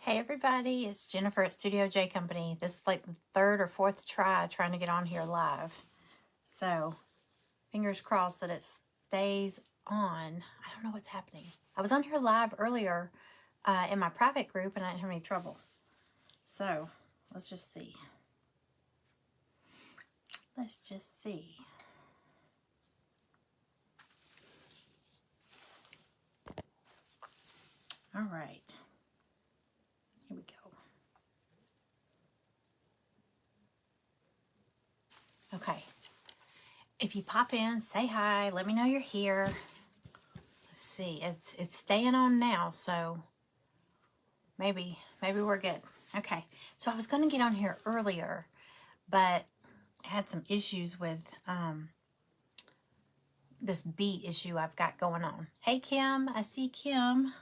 Hey everybody, it's Jennifer at Studio J Company. This is like the third or fourth try trying to get on here live. So, fingers crossed that it stays on. I don't know what's happening. I was on here live earlier in my private group and I didn't have any trouble. So, let's just see. Let's just see. All right. Here we go. Okay. If you pop in, say hi. Let me know you're here. Let's see. It's staying on now, so maybe we're good. Okay. So I was going to get on here earlier, but I had some issues with this bee issue I've got going on. Hey Kim, I see Kim.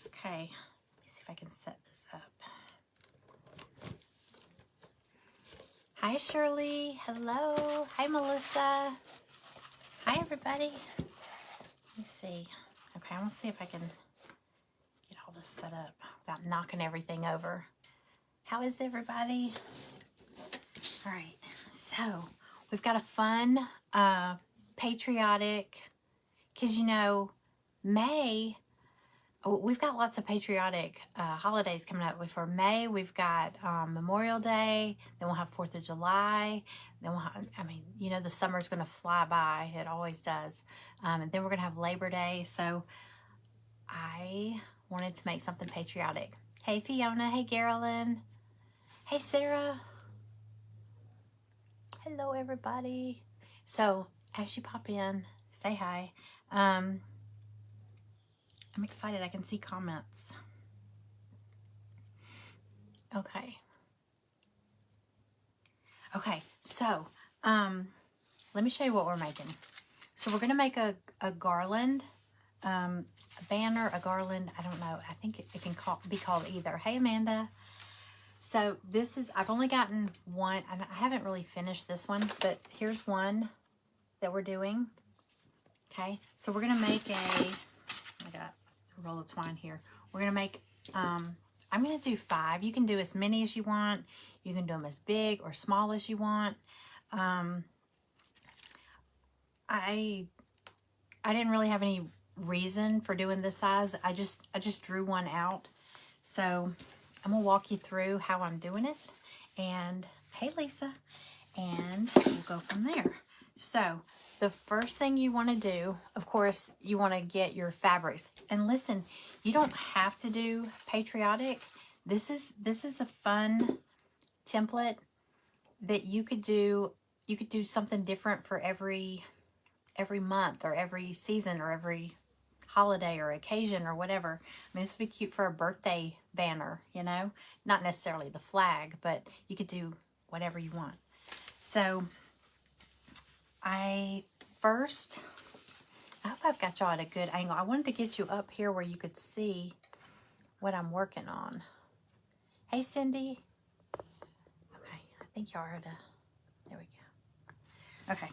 Okay. Let me see if I can set this up. Hi, Shirley. Hello. Hi, Melissa. Hi, everybody. Let me see. Okay, I want to see if I can get all this set up without knocking everything over. How is everybody? All right. So, we've got a fun, patriotic, because, you know, May... we've got lots of patriotic holidays coming up. For May, we've got Memorial Day. Then we'll have 4th of July. Then we'll have, I mean, you know, the summer's going to fly by. It always does. And then we're going to have Labor Day. So I wanted to make something patriotic. Hey, Fiona. Hey, Carolyn. Hey, Sarah. Hello, everybody. So as you pop in, say hi. I'm excited. I can see comments. Okay. Okay, so let me show you what we're making. So we're going to make a garland, a banner, a garland. I don't know. I think it can be called either. Hey, Amanda. So this is, I've only gotten one. I haven't really finished this one, but here's one that we're doing. Okay, so we're going to make I got a roll of twine here. We're going to make, I'm going to do 5. You can do as many as you want. You can do them as big or small as you want. I didn't really have any reason for doing this size. I just drew one out. So I'm going to walk you through how I'm doing it. And hey, Lisa. And we'll go from there. So the first thing you want to do, of course, you want to get your fabrics. And listen, you don't have to do patriotic. This is a fun template that you could do. You could do something different for every month or every season or every holiday or occasion or whatever. I mean, this would be cute for a birthday banner, you know, not necessarily the flag, but you could do whatever you want. So I hope I've got y'all at a good angle. I wanted to get you up here where you could see what I'm working on. Hey, Cindy. Okay, I think y'all are there we go. Okay,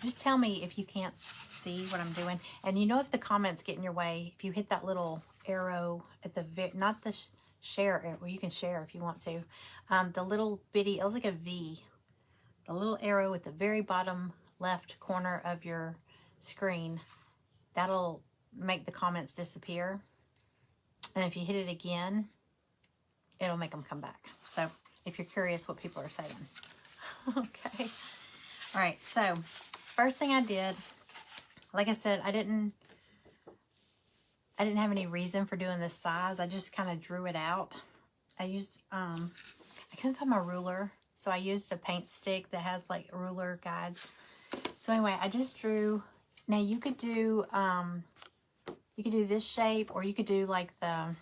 just tell me if you can't see what I'm doing. And you know, if the comments get in your way, if you hit that little arrow at the not the share, well, you can share if you want to. The little bitty, it looks like a V. The little arrow at the very bottom left corner of your screen, that'll make the comments disappear. And if you hit it again, it'll make them come back. So if you're curious what people are saying. Okay. All right. So first thing I did, like I said, I didn't have any reason for doing this size. I just kind of drew it out. I used, I couldn't find my ruler. So I used a paint stick that has like ruler guides. So anyway, I just drew. Now you could do this shape, or you could do like the,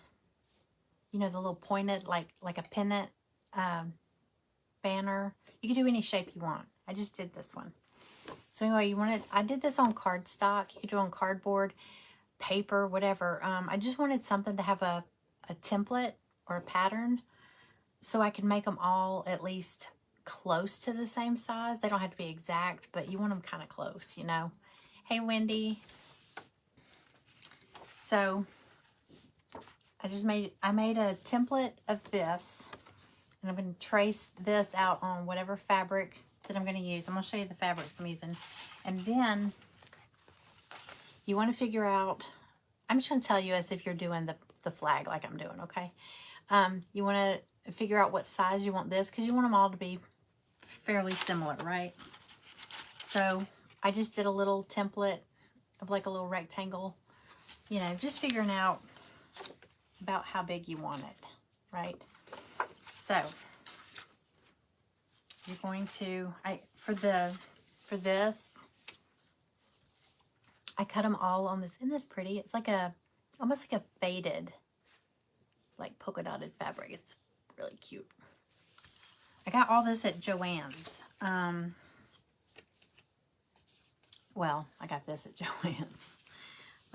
you know, the little pointed, like a pennant banner. You could do any shape you want. I just did this one. So anyway, I did this on cardstock. You could do it on cardboard, paper, whatever. I just wanted something to have a template or a pattern, so I can make them all at least close to the same size. They don't have to be exact, but you want them kind of close, you know. Hey, Wendy. So I made a template of this, and I'm going to trace this out on whatever fabric that I'm going to use. I'm going to show you the fabrics I'm using. And then you want to figure out, I'm just going to tell you as if you're doing the flag like I'm doing, okay? You want to figure out what size you want this, because you want them all to be fairly similar, right? So I just did a little template of like a little rectangle, you know, just figuring out about how big you want it, right? So you're going to, for this, I cut them all on this. Isn't this pretty? It's like almost like a faded, like polka dotted fabric. It's really cute. I got all this at Joann's. Well, I got this at Joann's.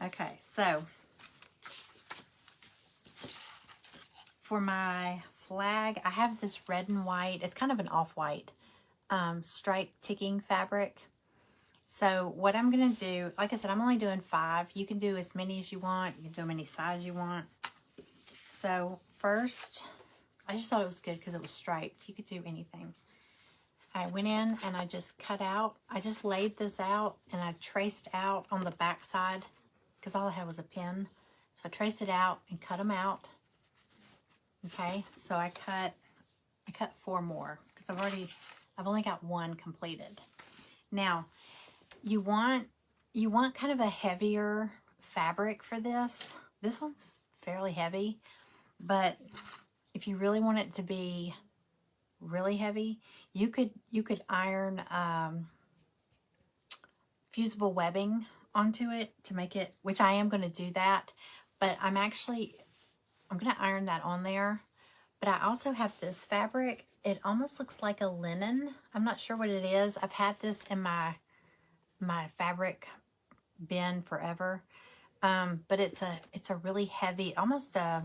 Okay, so for my flag, I have this red and white. It's kind of an off-white striped ticking fabric. So what I'm going to do, like I said, I'm only doing 5. You can do as many as you want. You can do them any size you want. So first, I just thought it was good because it was striped. You could do anything. I went in and I just cut out. I just laid this out and I traced out on the back side because all I had was a pin. So I traced it out and cut them out. Okay, so I cut 4 more because I've only got 1 completed. Now, you want kind of a heavier fabric for this. This one's fairly heavy, but if you really want it to be really heavy, you could iron fusible webbing onto it to make it, which I am going to do that, but I'm going to iron that on there. But I also have this fabric. It almost looks like a linen. I'm not sure what it is. I've had this in my fabric bin forever. But it's a really heavy, it's almost like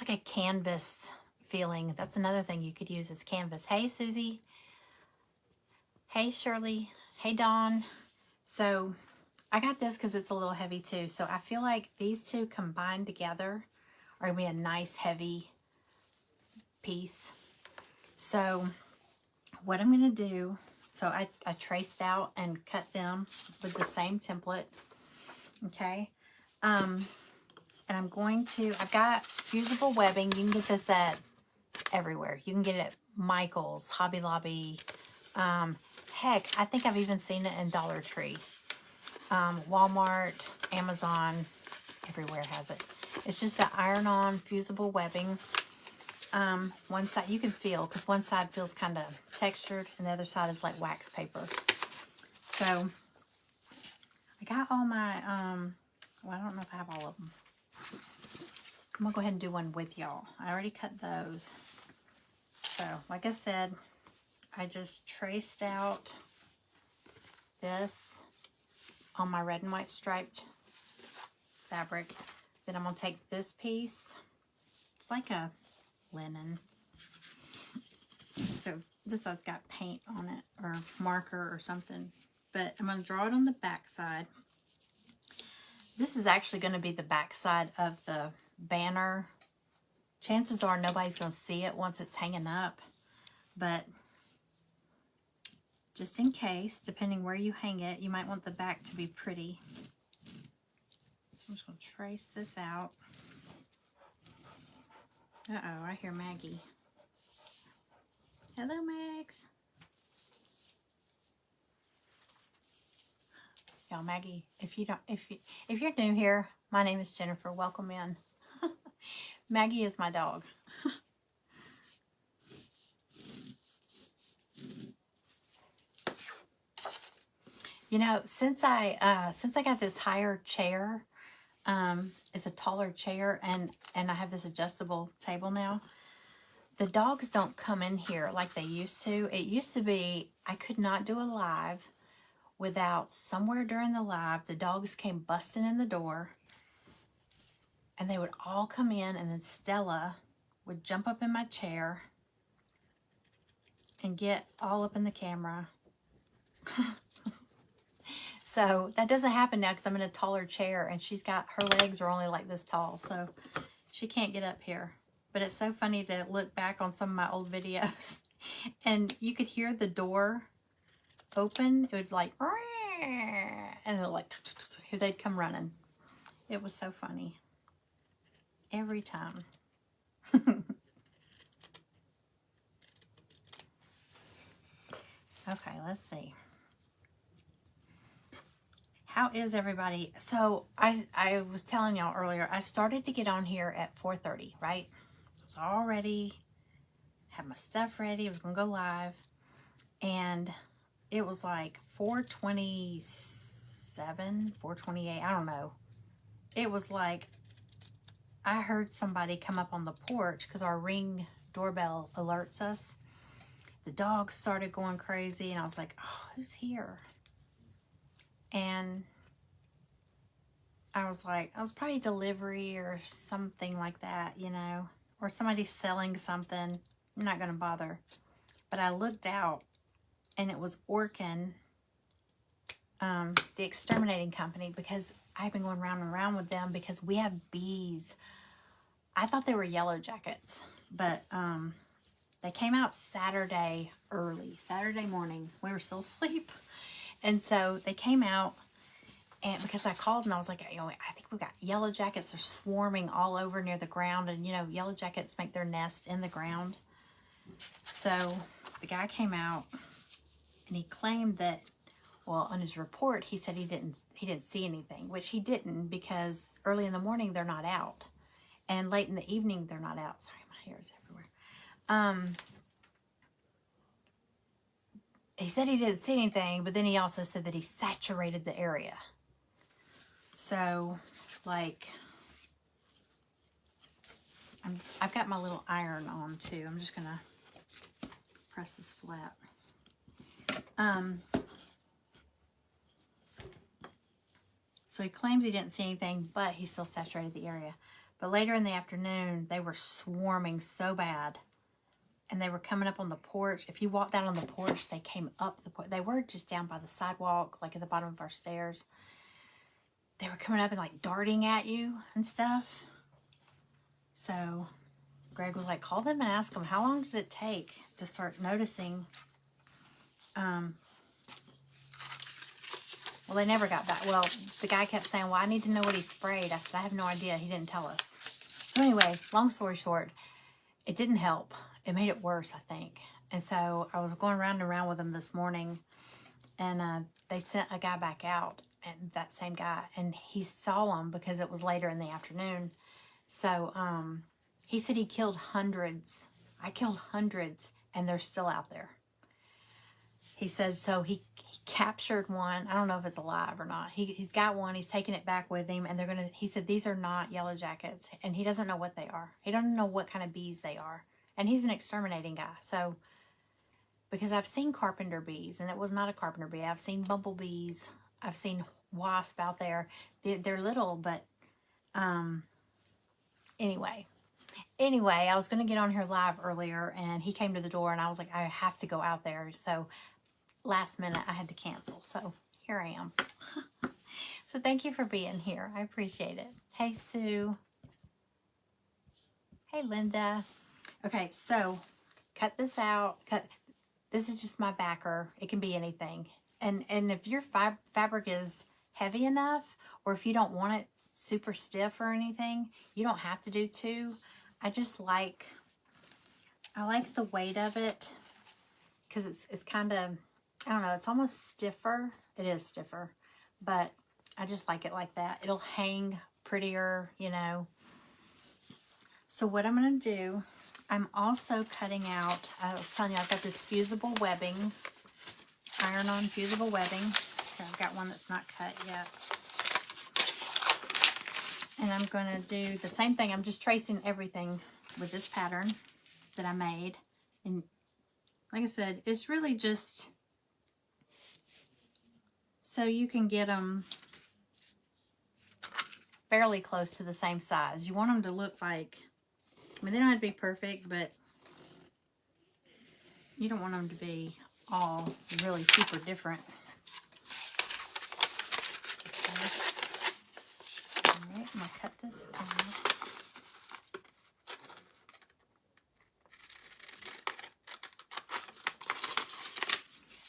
a canvas feeling. That's another thing you could use as canvas. Hey, Susie. Hey, Shirley. Hey, Dawn. So I got this because it's a little heavy too. So I feel like these two combined together are going to be a nice heavy piece. So what I'm going to do, so I traced out and cut them with the same template. Okay. And I'm going to, I've got fusible webbing. You can get this at everywhere. You can get it at Michael's, Hobby Lobby. Heck, I think I've even seen it in Dollar Tree. Walmart, Amazon, everywhere has it. It's just the iron-on fusible webbing. One side, you can feel, because one side feels kind of textured, and the other side is like wax paper. So, I got all my, well, I don't know if I have all of them. I'm going to go ahead and do one with y'all. I already cut those. So, like I said, I just traced out this on my red and white striped fabric. Then I'm going to take this piece. It's like a linen. So this side's got paint on it or marker or something. But I'm going to draw it on the back side. This is actually going to be the back side of the banner. Chances are nobody's going to see it once it's hanging up. But just in case, depending where you hang it, you might want the back to be pretty. So I'm just going to trace this out. Uh-oh, I hear Maggie. Hello, Mags. Y'all, Maggie, if you're new here, my name is Jennifer. Welcome in. Maggie is my dog. You know, since I got this higher chair, it's a taller chair, and I have this adjustable table now. The dogs don't come in here like they used to. It used to be I could not do a live without somewhere during the live, the dogs came busting in the door, and they would all come in, and then Stella would jump up in my chair and get all up in the camera. So that doesn't happen now because I'm in a taller chair and her legs are only like this tall. So she can't get up here. But it's so funny to look back on some of my old videos and you could hear the door open. It would like, and it like, they'd come running. It was so funny. Every time. Okay, let's see. How is everybody? So I was telling y'all earlier, I started to get on here at 4:30, right? I was already, had my stuff ready. I was going to go live. And it was like 4:27, 4:28, I don't know. It was like, I heard somebody come up on the porch because our Ring doorbell alerts us. The dogs started going crazy and I was like, oh, who's here? And I was like, I was probably delivery or something like that, you know, or somebody selling something. I'm not going to bother. But I looked out and it was Orkin, the exterminating company, because I've been going round and round with them because we have bees. I thought they were yellow jackets, but they came out Saturday early, Saturday morning. We were still asleep. And so they came out, and because I called and I was like, you know, I think we've got yellow jackets. They're swarming all over near the ground. And, you know, yellow jackets make their nest in the ground. So the guy came out and he claimed that, well, on his report, he said he didn't see anything, which he didn't because early in the morning, they're not out. And late in the evening, they're not out. Sorry, my hair is everywhere. He said he didn't see anything, but then he also said that he saturated the area. So, like, I've got my little iron on too. I'm just gonna press this flat. So he claims he didn't see anything, but he still saturated the area. But later in the afternoon, they were swarming so bad. And they were coming up on the porch. If you walked out on the porch, they came up the porch. They were just down by the sidewalk, like at the bottom of our stairs. They were coming up and like darting at you and stuff. So Greg was like, call them and ask them, how long does it take to start noticing? Well, they never got back. Well, the guy kept saying, well, I need to know what he sprayed. I said, I have no idea. He didn't tell us. So anyway, long story short, it didn't help. It made it worse, I think. And so I was going round and round with them this morning, and they sent a guy back out, and that same guy, and he saw them because it was later in the afternoon. So he said he killed hundreds. I killed hundreds, and they're still out there. He said, so he captured one. I don't know if it's alive or not. He's got one. He's taking it back with him, and he said, these are not yellow jackets, and he doesn't know what they are. He doesn't know what kind of bees they are. And he's an exterminating guy. So, because I've seen carpenter bees, and it was not a carpenter bee. I've seen bumblebees. I've seen wasps out there. They're little, but anyway, I was going to get on here live earlier, and he came to the door, and I was like, I have to go out there. So last minute, I had to cancel. So here I am. So thank you for being here. I appreciate it. Hey, Sue. Hey, Linda. Okay, so cut this out. This is just my backer. It can be anything. And if your fabric is heavy enough, or if you don't want it super stiff or anything, you don't have to do two. I like the weight of it because it's kind of, I don't know, it's almost stiffer. It is stiffer, but I just like it like that. It'll hang prettier, you know. So what I'm going to do, I'm also cutting out, I was telling you, I've got this fusible webbing, iron-on fusible webbing. Okay, I've got one that's not cut yet. And I'm going to do the same thing. I'm just tracing everything with this pattern that I made. And like I said, it's really just so you can get them fairly close to the same size. You want them to look like, I mean, they don't have to be perfect, but you don't want them to be all really super different. I'm going to cut this out.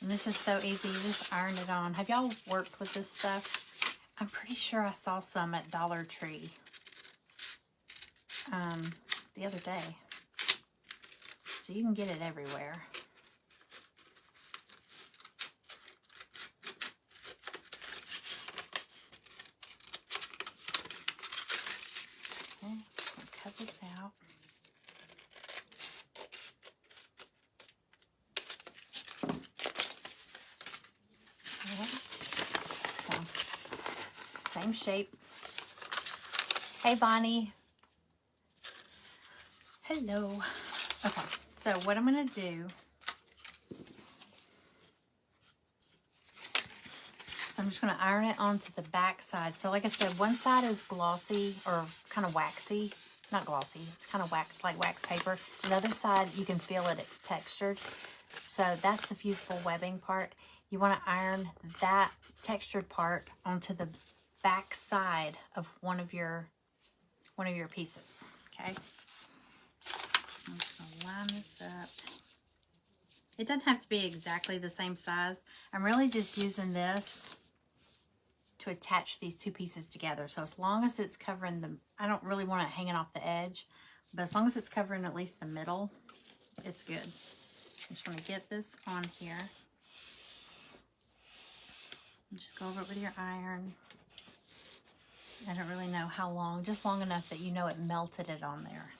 And this is so easy. You just iron it on. Have y'all worked with this stuff? I'm pretty sure I saw some at Dollar Tree the other day. So you can get it everywhere. Okay, I'll cut this out. So, same shape. Hey, Bonnie. Hello. Okay, so what I'm going to do, so I'm just going to iron it onto the back side. So like I said, one side is glossy or kind of waxy. Not glossy, it's kind of like wax paper. The other side, you can feel it, it's textured. So that's the fusible webbing part. You want to iron that textured part onto the back side of one of your pieces. Okay. I'm just going to line this up. It doesn't have to be exactly the same size. I'm really just using this to attach these two pieces together. So as long as it's covering the, I don't really want it hanging off the edge, but as long as it's covering at least the middle, it's good. I just want to get this on here. And just go over it with your iron. I don't really know how long, just long enough that you know it melted it on there.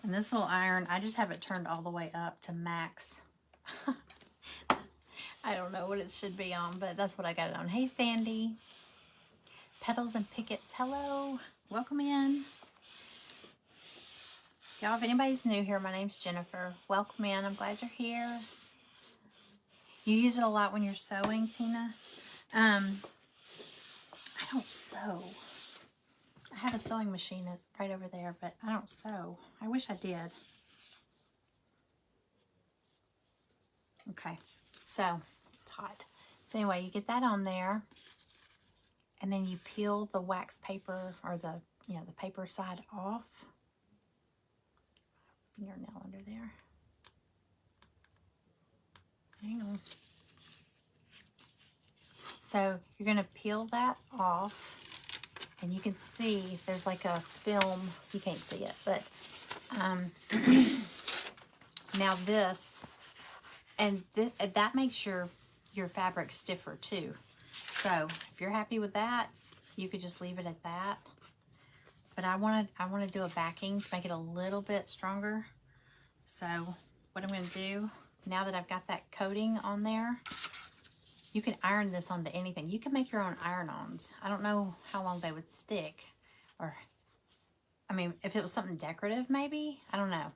And this little iron, I just have it turned all the way up to max. I don't know what it should be on, but that's what I got it on. Hey, Sandy. Petals and Pickets, hello. Welcome in. Y'all, if anybody's new here, my name's Jennifer. Welcome in. I'm glad you're here. You use it a lot when you're sewing, Tina? I don't sew. I have a sewing machine right over there, but I don't sew. I wish I did. Okay, so it's hot. So anyway, you get that on there, and then you peel the wax paper or the paper side off. Fingernail under there. Hang on. So you're going to peel that off, and you can see there's like a film. You can't see it, but now this, and that makes your fabric stiffer too. So if you're happy with that, you could just leave it at that. But I want to do a backing to make it a little bit stronger. So what I'm going to do, now that I've got that coating on there, you can iron this onto anything. You can make your own iron-ons. I don't know how long they would stick. Or, I mean, if it was something decorative, maybe. I don't know.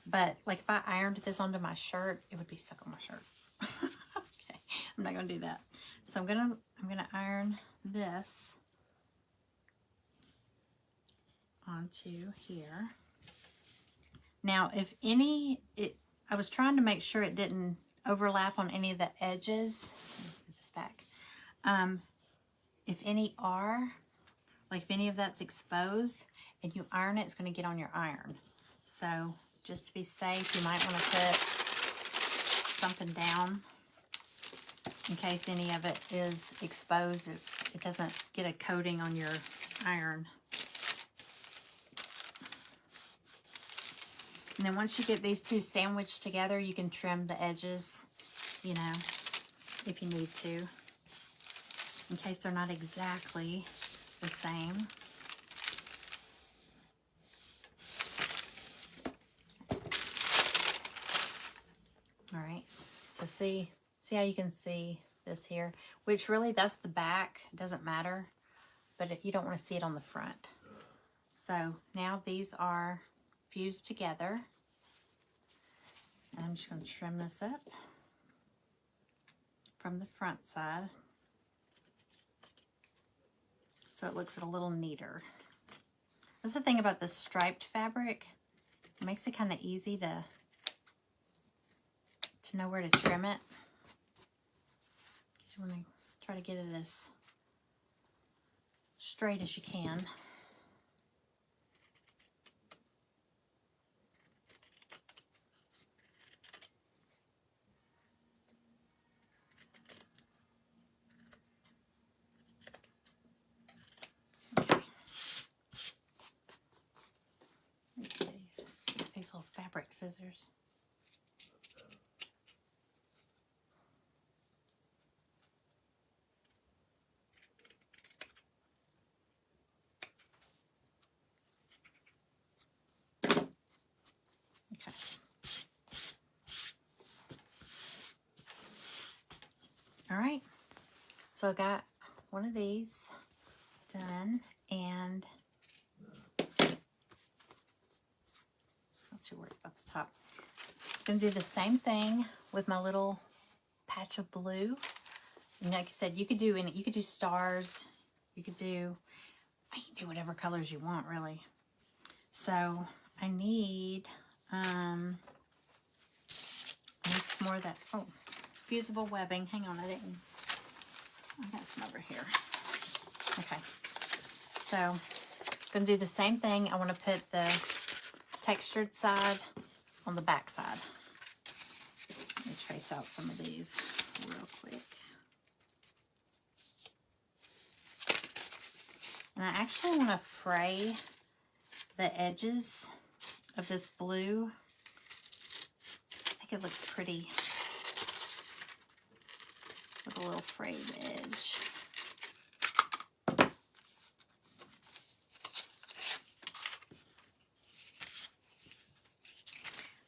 But, like, if I ironed this onto my shirt, it would be stuck on my shirt. Okay, I'm not going to do that. So I'm gonna iron this onto here. Now, if any, I was trying to make sure it didn't overlap on any of the edges. Let me put this back. If any are, like if any of that's exposed and you iron it, it's going to get on your iron. So just to be safe, you might want to put something down in case any of it is exposed. It doesn't get a coating on your iron. And then once you get these two sandwiched together, you can trim the edges, you know, if you need to, in case they're not exactly the same. All right, so see how you can see this here, which really that's the back. It doesn't matter, but you don't want to see it on the front. So now these are fused together. And I'm just going to trim this up from the front side so it looks a little neater. That's the thing about this striped fabric. It makes it kind of easy to know where to trim it. You want to try to get it as straight as you can. These little fabric scissors. Okay. All right. So I got one of these done, and not too worried about the top. I'm gonna do the same thing with my little patch of blue. And like I said, you could do stars. You can do whatever colors you want, really. So I need some more of that fusible webbing. Hang on, I got some over here. Okay, so I'm gonna do the same thing. I want to put the textured side on the back side. Let me trace out some of these real quick. And I actually want to fray the edges of this blue. I think it looks pretty with a little frayed edge.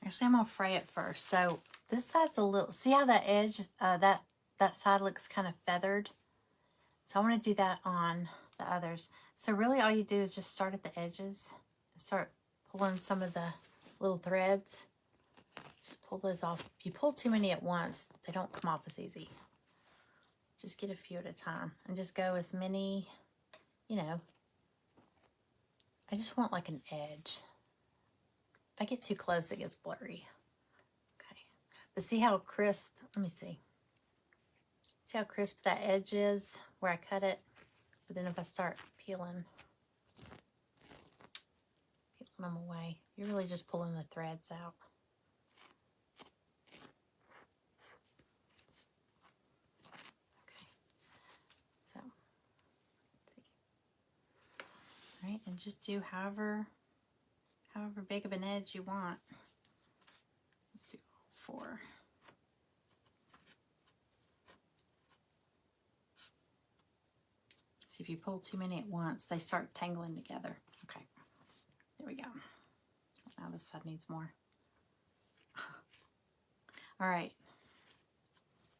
Actually, I'm going to fray it first. So this side's a little, see how that edge, that side looks kind of feathered? So I want to do that on the others. So really all you do is just start at the edges. Start pulling some of the little threads. Just pull those off. If you pull too many at once, they don't come off as easy. Just get a few at a time. And just go as many, you know. I just want like an edge. If I get too close, it gets blurry. Okay. But see how crisp, let me see. See how crisp that edge is where I cut it? But then if I start peeling them away, you're really just pulling the threads out. Okay. So, let's see. All right, and just do however big of an edge you want. Let's do all 4. See, if you pull too many at once, they start tangling together. Okay, there we go. Now this side needs more. All right,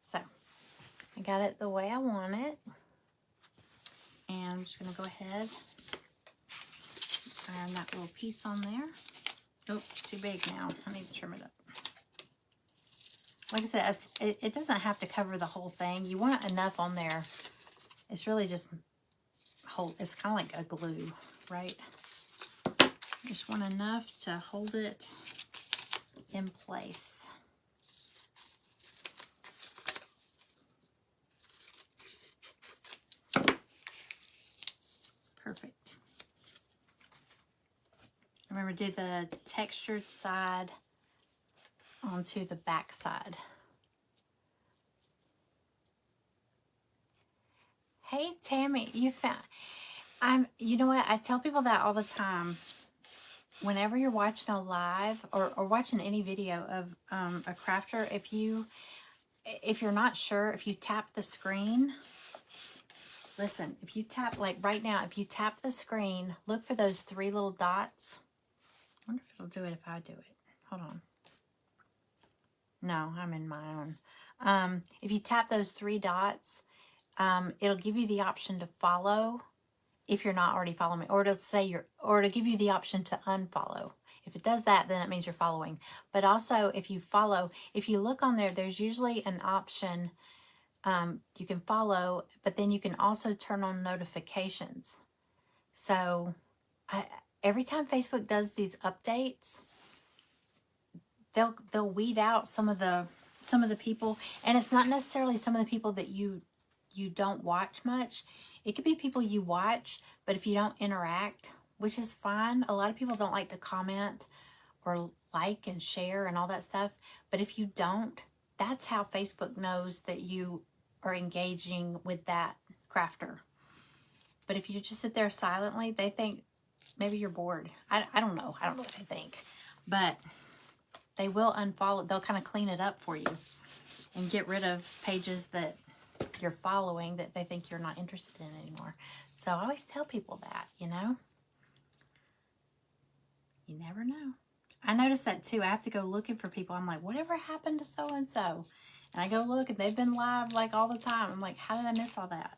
so I got it the way I want it. And I'm just gonna go ahead, iron that little piece on there. Oh, it's too big now. I need to trim it up. Like I said, it doesn't have to cover the whole thing. You want enough on there. It's really just it's kind of like a glue, right? You just want enough to hold it in place. Perfect. Remember, do the textured side onto the back side. Hey Tammy, you found, you know what, I tell people that all the time. Whenever you're watching a live or watching any video of a crafter, if you're not sure, if you tap the screen, listen, if you tap, like right now, if you tap the screen, look for those 3 little dots. I wonder if it'll do it if I do it. Hold on. No, I'm in my own. If you tap those 3 dots, it'll give you the option to follow if you're not already following me, or it'll say or it'll give you the option to unfollow. If it does that, then it means you're following. But also, if you follow, if you look on there, there's usually an option you can follow, but then you can also turn on notifications. So every time Facebook does these updates, they'll weed out some of the people, and it's not necessarily some of the people that you you don't watch much. It could be people you watch, but if you don't interact, which is fine. A lot of people don't like to comment or like and share and all that stuff. But if you don't, that's how Facebook knows that you are engaging with that crafter. But if you just sit there silently, they think maybe you're bored. I don't know. I don't know what they think. But they will unfollow. They'll kind of clean it up for you and get rid of pages that you're following that they think you're not interested in anymore. So I always tell people that, you know. You never know. I noticed that too. I have to go looking for people. I'm like, whatever happened to so-and-so? And I go look and they've been live like all the time. I'm like, how did I miss all that?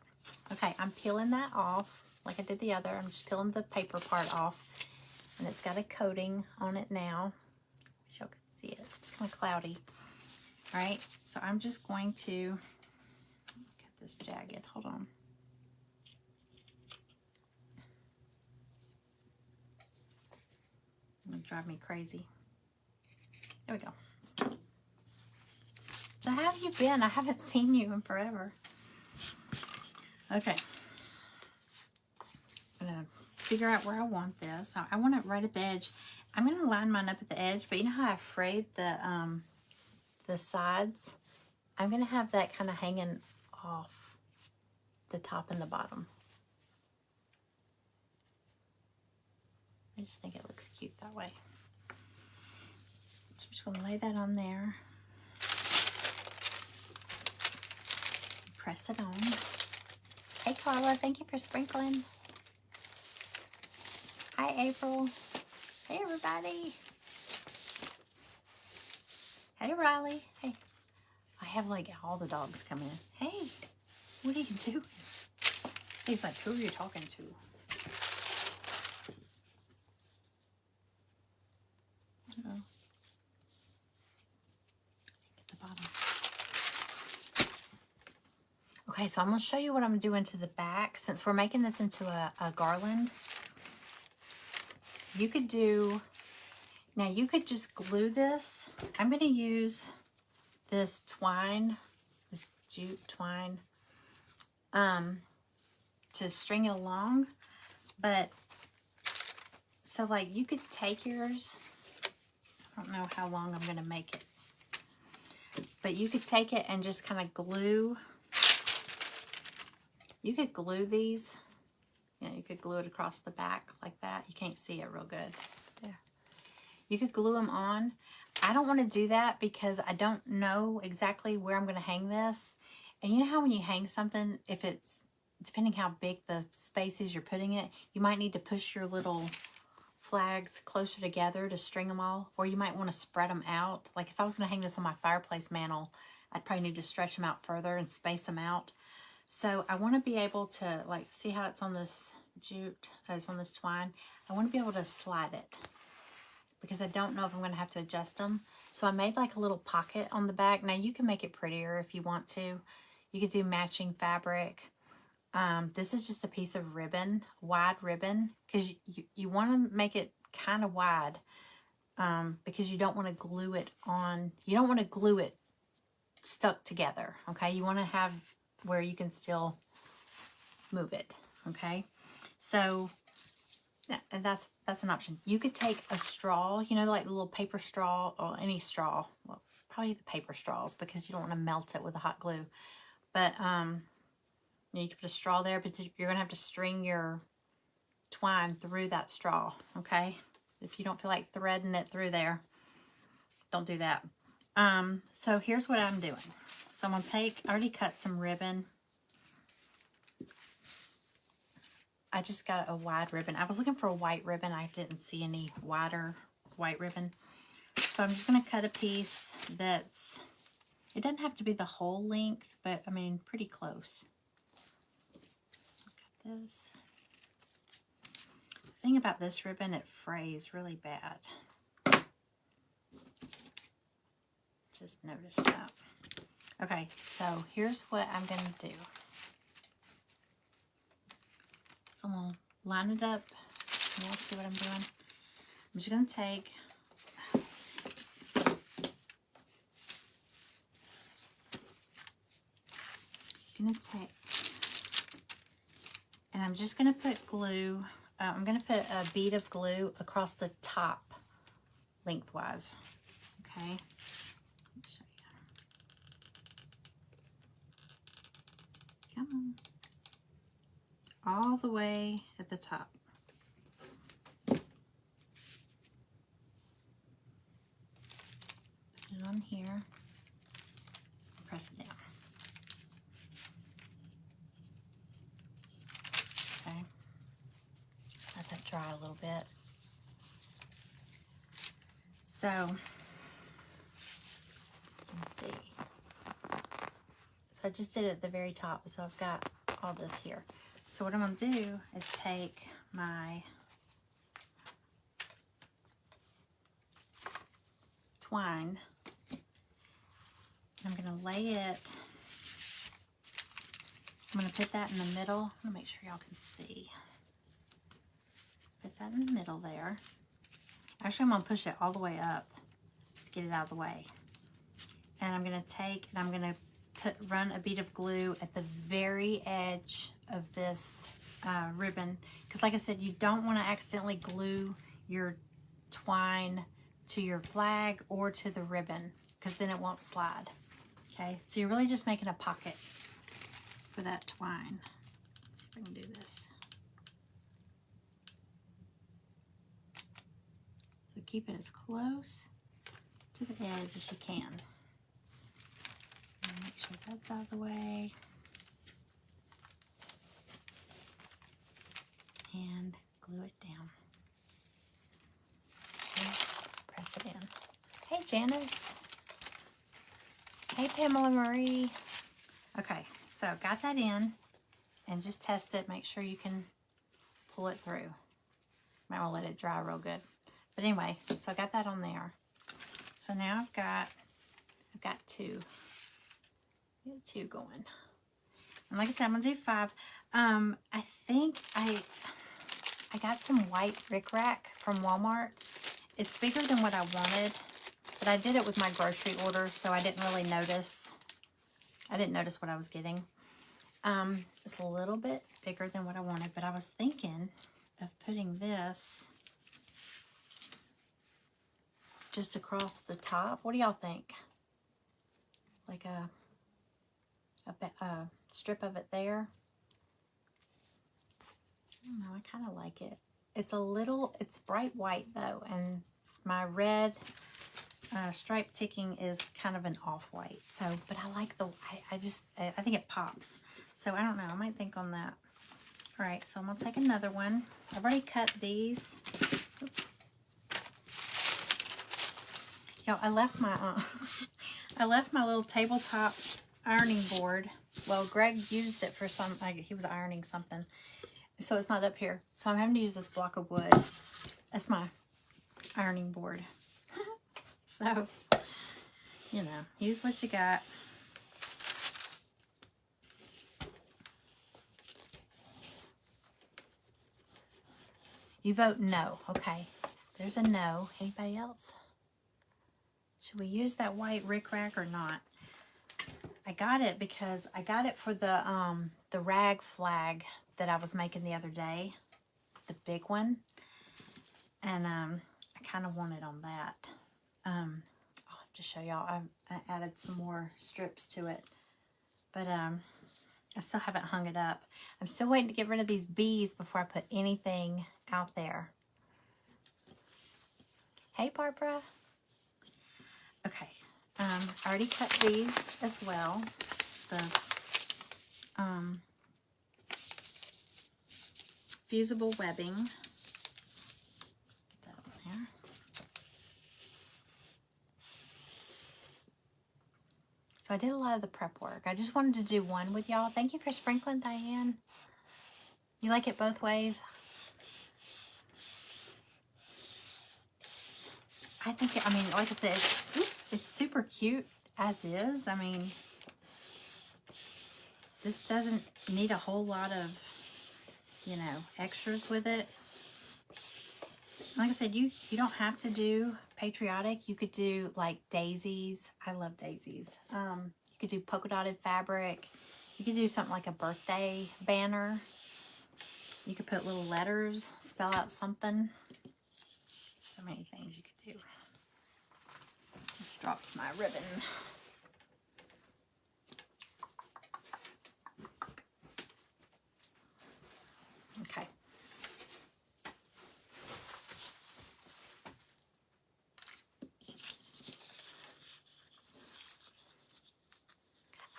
Okay, I'm peeling that off like I did the other. I'm just peeling the paper part off. And it's got a coating on it now. Wish y'all could see it. It's kind of cloudy. All right, so I'm just going to get this jagged. Hold on. It'll drive me crazy. There we go. So how have you been? I haven't seen you in forever. Okay. I'm going to figure out where I want this. I want it right at the edge. I'm going to line mine up at the edge, but you know how I frayed the sides? I'm going to have that kind of hanging off the top and the bottom. I just think it looks cute that way. So I'm just going to lay that on there. Press it on. Hey Carla, thank you for sprinkling. Hi April. Hey everybody. Hey Riley. Hey. I have like all the dogs come in. Hey, what are you doing? He's like, who are you talking to? Uh-oh. Get the bottom. Okay, so I'm going to show you what I'm doing to the back. Since we're making this into a garland, you could do, now you could just glue this. I'm going to use this twine, this jute twine, to string it along. But, so like you could take yours, I don't know how long I'm going to make it, but you could take it and just kind of glue. You could glue these. You know, you could glue it across the back like that. You can't see it real good. Yeah. You could glue them on. I don't want to do that because I don't know exactly where I'm going to hang this. And you know how when you hang something, if it's, depending how big the space is you're putting it, you might need to push your little flags closer together to string them all, or you might want to spread them out. Like if I was going to hang this on my fireplace mantle, I'd probably need to stretch them out further and space them out. So I want to be able to, like, see how it's on this jute, it's on this twine. I want to be able to slide it because I don't know if I'm going to have to adjust them. So I made like a little pocket on the back. Now you can make it prettier if you want to. You could do matching fabric. This is just a piece of ribbon, wide ribbon, because you want to make it kind of wide because you don't want to glue it on. You don't want to glue it stuck together, okay? You want to have where you can still move it, okay? So and that's an option. You could take a straw, you know, like a little paper straw or any straw. Well, probably the paper straws because you don't want to melt it with the hot glue. But you know, you can put a straw there, but you're gonna have to string your twine through that straw, okay? If you don't feel like threading it through there, don't do that. So here's what I'm doing. So I'm going to take, I already cut some ribbon. I just got a wide ribbon. I was looking for a white ribbon. I didn't see any wider white ribbon. So I'm just going to cut a piece that's, it doesn't have to be the whole length, but I mean, pretty close. Cut this. The thing about this ribbon, it frays really bad. Just noticed that. Okay, so here's what I'm going to do. So I'm going to line it up. You'll see what I'm doing. I'm just going to take going to take, and I'm just going to put glue. I'm going to put a bead of glue across the top lengthwise. Okay. Let me show you. Come on. All the way at the top. Put it on here. Press it down. Okay. Let that dry a little bit. So, let's see. So I just did it at the very top, so I've got all this here. So what I'm going to do is take my twine, I'm going to lay it, I'm going to put that in the middle. I'm going to make sure y'all can see. Put that in the middle there. Actually, I'm going to push it all the way up to get it out of the way. And I'm going to take, and I'm going to run a bead of glue at the very edge of this ribbon. Because like I said, you don't want to accidentally glue your twine to your flag or to the ribbon, because then it won't slide. Okay, so you're really just making a pocket for that twine. Let's see if I can do this. So keep it as close to the edge as you can. And make sure that's out of the way. And glue it down. Okay, press it in. Hey Janice. Hey Pamela Marie. Okay, so got that in, and just test it. Make sure you can pull it through. Might want to let it dry real good. But anyway, so I got that on there. So now I've got two. Get two going. And like I said, I'm gonna do 5. I think I got some white rickrack from Walmart. It's bigger than what I wanted, but I did it with my grocery order, so I didn't really notice. I didn't notice what I was getting. It's a little bit bigger than what I wanted, but I was thinking of putting this just across the top. What do y'all think? Like a strip of it there. I don't know, I kind of like it. It's bright white though, and my red stripe ticking is kind of an off-white. So, but I like I think it pops. So I don't know, I might think on that. All right, so I'm gonna take another one. I've already cut these. Y'all, I left my little tabletop ironing board. Well, Greg used it for he was ironing something. So it's not up here. So I'm having to use this block of wood. That's my ironing board. So, you know, use what you got. You vote no. Okay. There's a no. Anybody else? Should we use that white rickrack or not? I got it because I got it for the rag flag that I was making the other day, the big one, and I kind of want it on that. I'll have to show y'all. I added some more strips to it, but I still haven't hung it up. I'm still waiting to get rid of these bees before I put anything out there. Hey, Barbara. Okay, I already cut these as well. The fusible webbing. Put that on there. So I did a lot of the prep work. I just wanted to do one with y'all. Thank you for sprinkling, Diane. You like it both ways? I think, I mean, like I said, it's super cute as is. I mean, this doesn't need a whole lot of, you know, extras with it. Like I said, you don't have to do patriotic. You could do like daisies. I love daisies. You could do polka dotted fabric. You could do something like a birthday banner. You could put little letters, spell out something. So many things you could do. Just dropped my ribbon. Okay.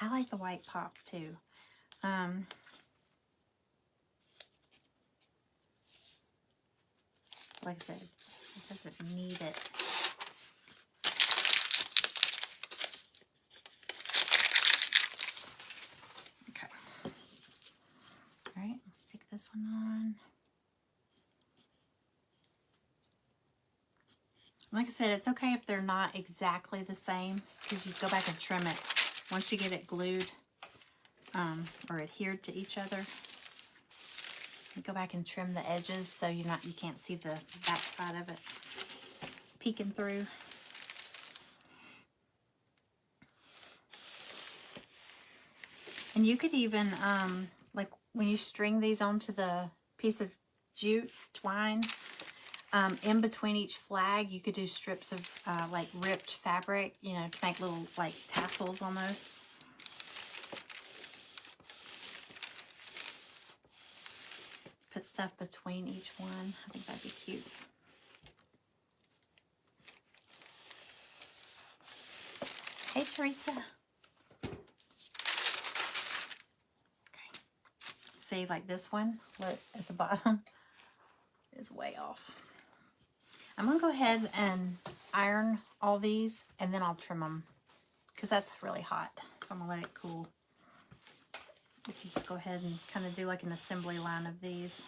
I like the white pop too. Like I said, it doesn't need it. Okay. All right, let's stick this one on. Like I said, it's okay if they're not exactly the same, because you go back and trim it once you get it glued or adhered to each other. You go back and trim the edges so you can't see the back side of it peeking through. And you could even like when you string these onto the piece of jute twine, in between each flag, you could do strips of like ripped fabric, you know, to make little like tassels almost. Put stuff between each one. I think that'd be cute. Hey, Teresa. Okay. See, like this one, look at the bottom is way off. I'm going to go ahead and iron all these, and then I'll trim them, because that's really hot. So I'm going to let it cool. If you just go ahead and kind of do like an assembly line of these.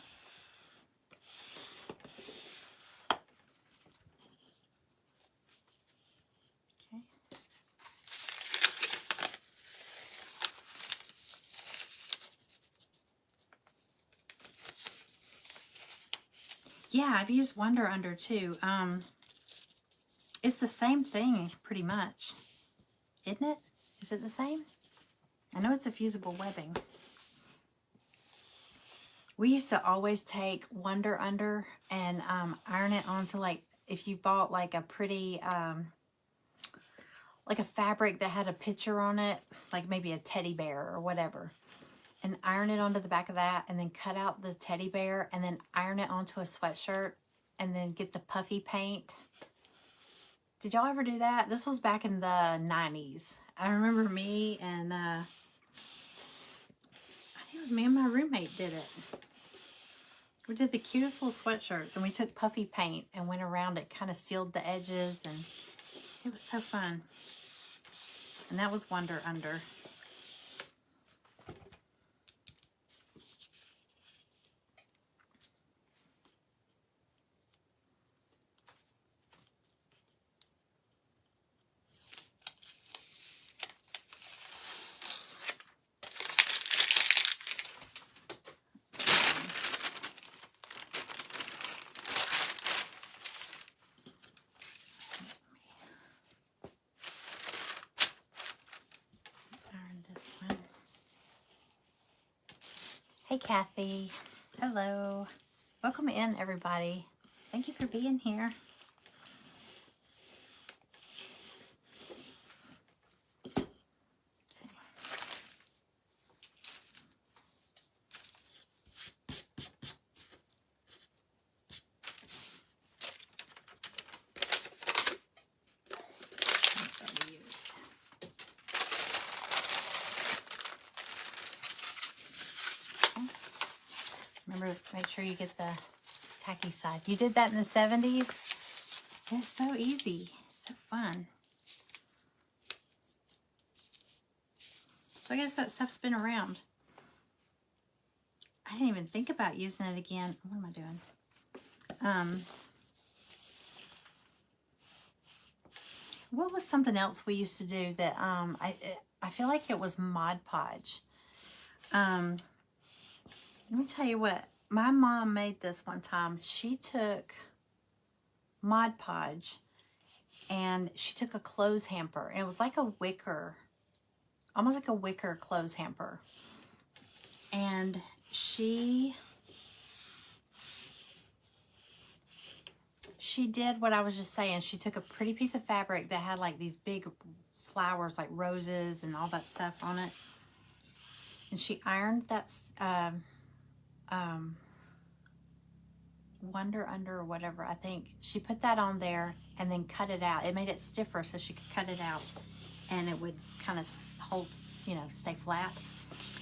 Okay. Yeah, I've used Wonder Under too. It's the same thing pretty much, isn't it? Is it the same? I know it's a fusible webbing. We used to always take Wonder Under and iron it onto, like, if you bought like a pretty, like a fabric that had a picture on it, like maybe a teddy bear or whatever, and iron it onto the back of that, and then cut out the teddy bear, and then iron it onto a sweatshirt, and then get the puffy paint. Did y'all ever do that? This was back in the 90s. I remember me and, I think it was me and my roommate did it. We did the cutest little sweatshirts, and we took puffy paint and went around it, kind of sealed the edges, and it was so fun. And that was Wonder Under. Hey, Kathy. Hello. Welcome in, everybody. Thank you for being here. Remember, make sure you get the tacky side. You did that in the 70s? It's so easy. It's so fun. So I guess that stuff's been around. I didn't even think about using it again. What am I doing? What was something else we used to do that I feel like it was Mod Podge. Let me tell you what, my mom made this one time. She took Mod Podge and she took a clothes hamper, and it was like a wicker almost like a wicker clothes hamper. And she did what I was just saying. She took a pretty piece of fabric that had like these big flowers, like roses and all that stuff on it. And she ironed that Wonder Under or whatever, I think. She put that on there and then cut it out. It made it stiffer so she could cut it out and it would kind of hold, you know, stay flat.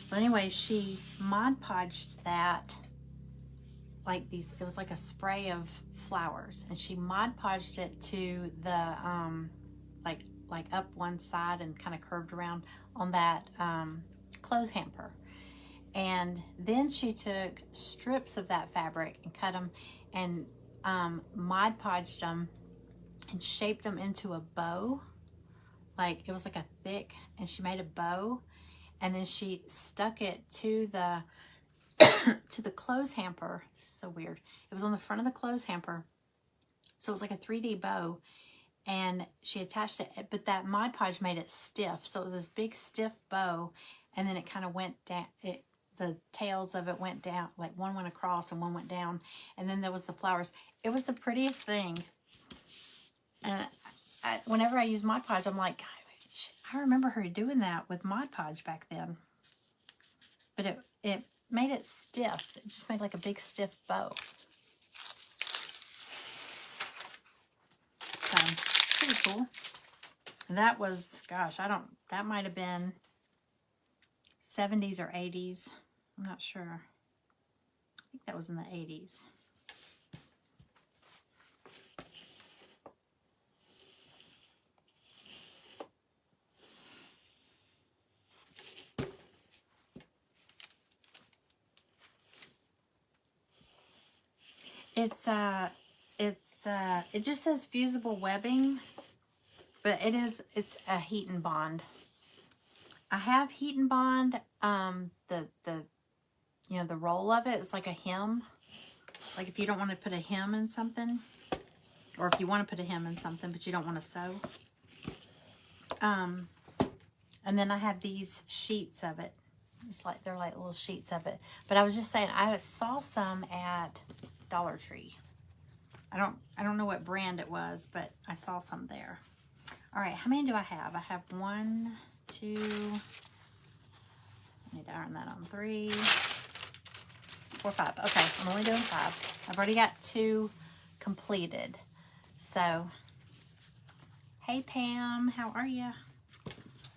But anyway, she Mod Podged that like these, it was like a spray of flowers, and she Mod Podged it to the like up one side and kind of curved around on that clothes hamper. And then she took strips of that fabric and cut them and Mod Podged them and shaped them into a bow. Like it was like a thick, and she made a bow, and then she stuck it to the to the clothes hamper. This is so weird. It was on the front of the clothes hamper, so it was like a 3D bow, and she attached it, but that Mod Podge made it stiff, so it was this big stiff bow, and then it kind of went down. The tails of it went down, like one went across and one went down, and then there was the flowers. It was the prettiest thing. And whenever I use Mod Podge, I'm like, I remember her doing that with Mod Podge back then. But it made it stiff. It just made like a big stiff bow. So, pretty cool. And that was, gosh, that might have been 70s or 80s. I'm not sure. I think that was in the 80s. It just says fusible webbing, but it's a heat and bond. I have heat and bond. The roll of it is like a hem. Like if you don't want to put a hem in something, or if you want to put a hem in something but you don't want to sew. And then I have these sheets of it. It's like they're like little sheets of it. But I was just saying, I saw some at Dollar Tree. I don't know what brand it was, but I saw some there. All right, how many do I have? I have 1, 2. I need to iron that on 3, 4, 5. Okay, I'm only doing 5. I've already got 2 completed. So, hey Pam, how are you?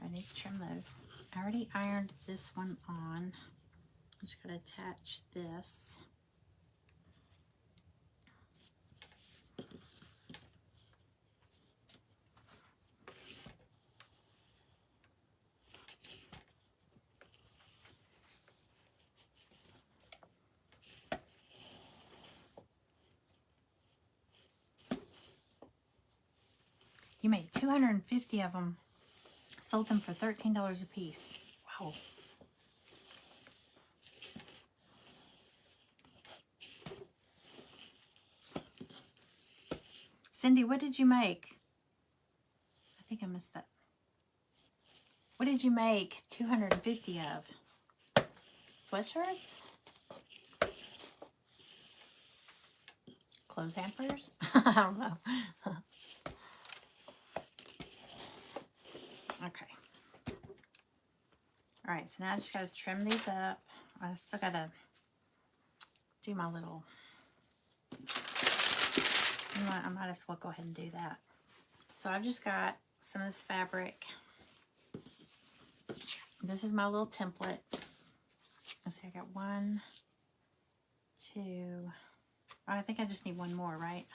I need to trim those. I already ironed this one on. I'm just going to attach this. You made 250 of them. Sold them for $13 a piece. Wow. Cindy, what did you make? I think I missed that. What did you make 250 of? Sweatshirts? Clothes hampers? I don't know. Okay. All right, so now I just got to trim these up. I still got to do my little... You know what, I might as well go ahead and do that. So I've just got some of this fabric. This is my little template. Let's see, I got 1, 2... I think I just need 1 more, right?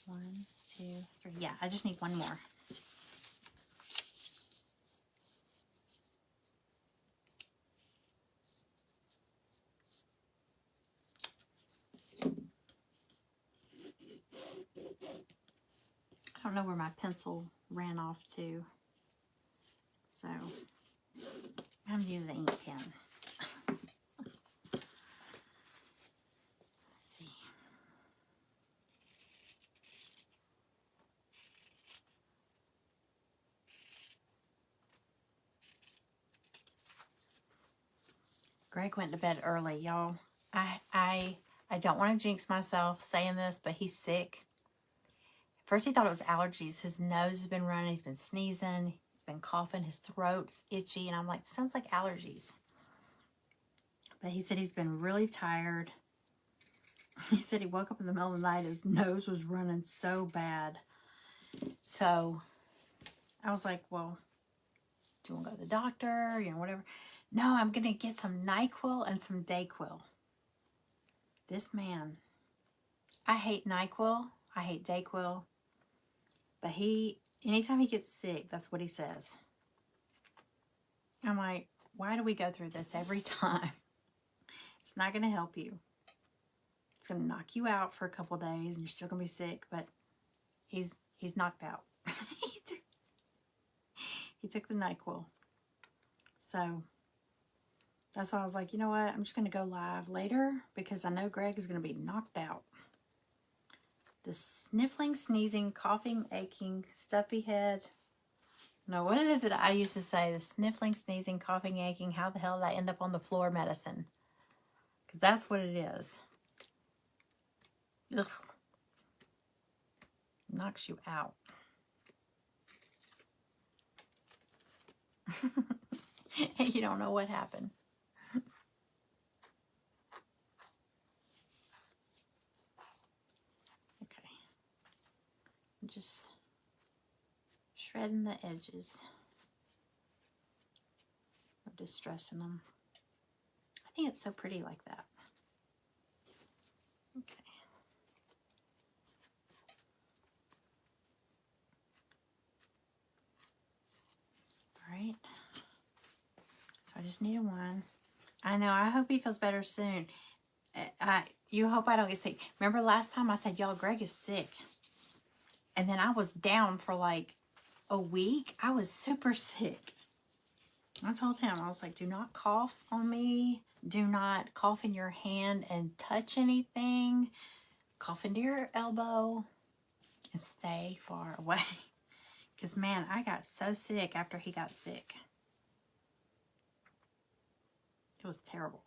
1, 2, 3. Yeah, I just need 1 more. I don't know where my pencil ran off to, so I'm using the ink pen. Let's see. Greg went to bed early, y'all. I don't want to jinx myself saying this, but he's sick. First he thought it was allergies. His nose has been running. He's been sneezing. He's been coughing. His throat's itchy. And I'm like, sounds like allergies. But he said he's been really tired. He said he woke up in the middle of the night. His nose was running so bad. So I was like, well, do you want to go to the doctor? You know, whatever. No, I'm going to get some NyQuil and some Dayquil. This man, I hate NyQuil. I hate Dayquil. But anytime he gets sick, that's what he says. I'm like, why do we go through this every time? It's not going to help you. It's going to knock you out for a couple days and you're still going to be sick, but he's knocked out. he took the NyQuil. So that's why I was like, you know what? I'm just going to go live later because I know Greg is going to be knocked out. The sniffling, sneezing, coughing, aching, stuffy head. No, what is it I used to say? The sniffling, sneezing, coughing, aching. How the hell did I end up on the floor medicine? Because that's what it is. Ugh. Knocks you out. You don't know what happened. Okay. I'm just shredding the edges. I'm distressing them. I think it's so pretty like that. Okay. All right. So I just need one. I know. I hope he feels better soon. You hope I don't get sick. Remember last time I said, y'all, Greg is sick. And then I was down for like a week. I was super sick. I told him, I was like, do not cough on me. Do not cough in your hand and touch anything. Cough into your elbow and stay far away. Because, man, I got so sick after he got sick. It was terrible.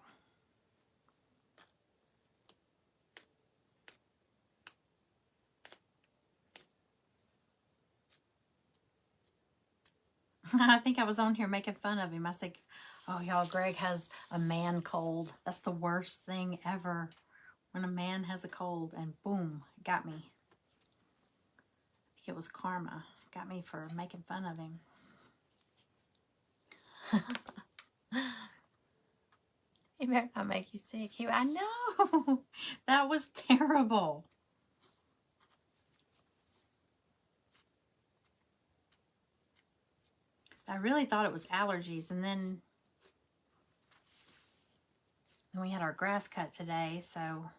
I think I was on here making fun of him. I said, oh, y'all, Greg has a man cold. That's the worst thing ever. When a man has a cold and boom, it got me. I think it was karma. It got me for making fun of him. He better not make you sick. I know. That was terrible. I really thought it was allergies. And then we had our grass cut today. So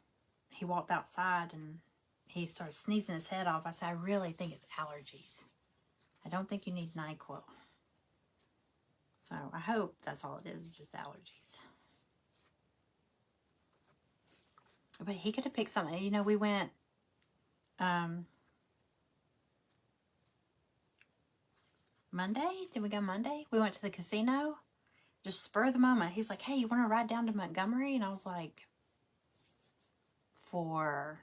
he walked outside and he started sneezing his head off. I said, I really think it's allergies. I don't think you need NyQuil. So I hope that's all it is, just allergies. But he could have picked something. You know, we went, Monday? Did we go Monday? We went to the casino. Just spur of the moment. He's like, hey, you want to ride down to Montgomery? And I was like, the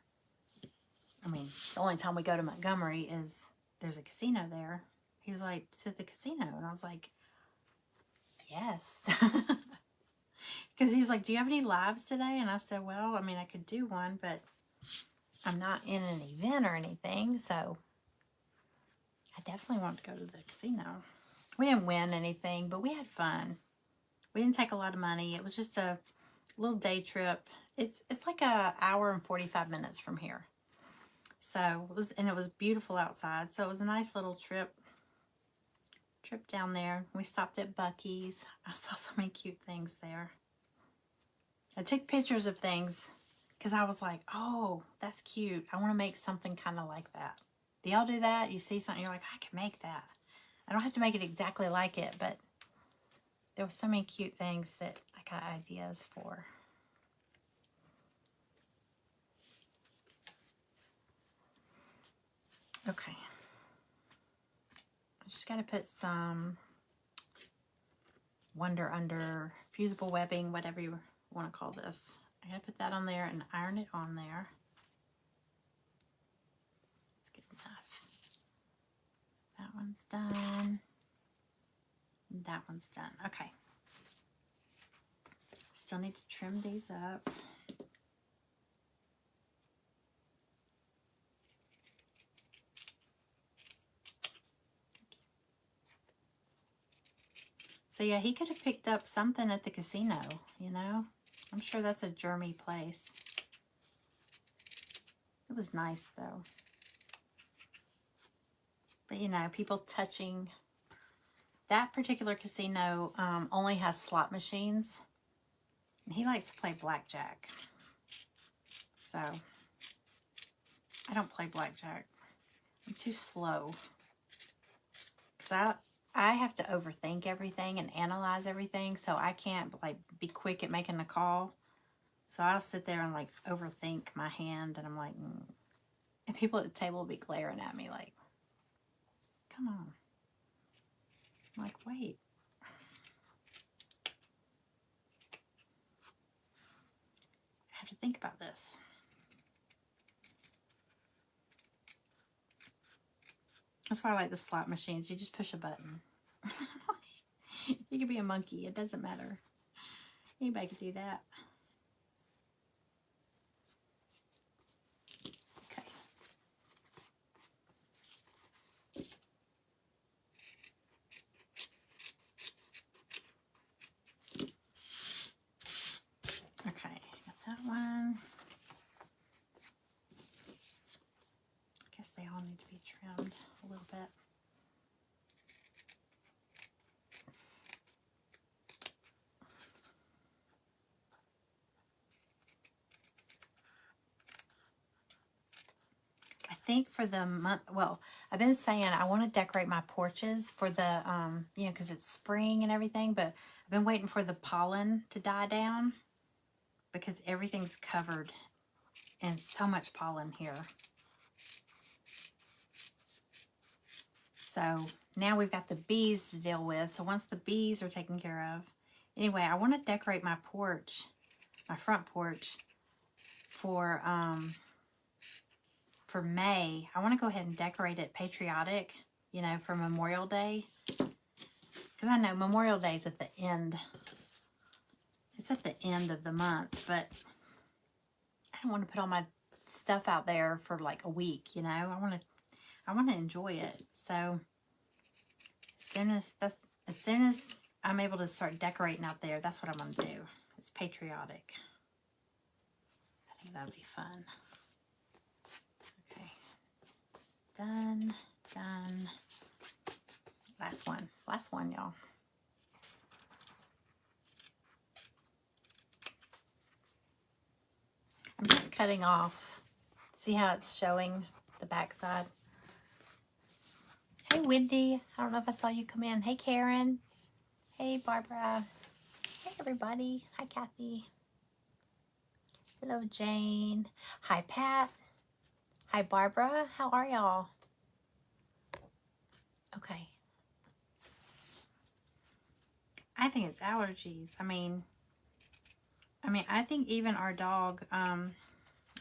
only time we go to Montgomery is there's a casino there. He was like, to the casino. And I was like, yes. Because he was like, do you have any lives today? And I said, well, I mean, I could do one, but I'm not in an event or anything. So I definitely want to go to the casino. We didn't win anything, but we had fun. We didn't take a lot of money. It was just a little day trip. It's like an hour and 45 minutes from here. So it was beautiful outside. So it was a nice little trip down there. We stopped at Buc-ee's. I saw so many cute things there. I took pictures of things because I was like, oh, that's cute. I want to make something kind of like that. Do y'all do that? You see something, you're like, I can make that. I don't have to make it exactly like it, but there were so many cute things that I got ideas for. Okay. I just got to put some Wonder Under, fusible webbing, whatever you want to call this. I gotta put that on there and iron it on there. That's good enough. That one's done. That one's done. Okay. Still need to trim these up. So yeah, he could have picked up something at the casino, you know? I'm sure that's a germy place. It was nice though. But you know, people touching. That particular casino only has slot machines. And he likes to play blackjack. So, I don't play blackjack. I'm too slow. Because I have to overthink everything and analyze everything. So, I can't like be quick at making a call. So, I'll sit there and like overthink my hand. And I'm like, And people at the table will be glaring at me like, come on. I'm like, wait. I have to think about this. That's why I like the slot machines. You just push a button. You can be a monkey. It doesn't matter. Anybody can do that. Okay. Okay, got that one. I guess they all need to be trimmed a little bit. I think for the month, well, I've been saying I want to decorate my porches for the, you know, because it's spring and everything, but I've been waiting for the pollen to die down because everything's covered in so much pollen here. So now we've got the bees to deal with. So once the bees are taken care of, anyway, I want to decorate my porch, my front porch for May. I want to go ahead and decorate it patriotic, you know, for Memorial Day. Because I know Memorial Day is at the end. It's at the end of the month, but I don't want to put all my stuff out there for like a week, you know. I want to enjoy it. So as soon as I'm able to start decorating out there, that's what I'm going to do. It's patriotic. I think that'll be fun. Okay. Done. Done. Last one, y'all. I'm just cutting off. See how it's showing the backside? Hey, Wendy. I don't know if I saw you come in. Hey, Karen. Hey, Barbara. Hey, everybody. Hi, Kathy. Hello, Jane. Hi, Pat. Hi, Barbara. How are y'all? Okay. I think it's allergies. I mean, I think even our dog, I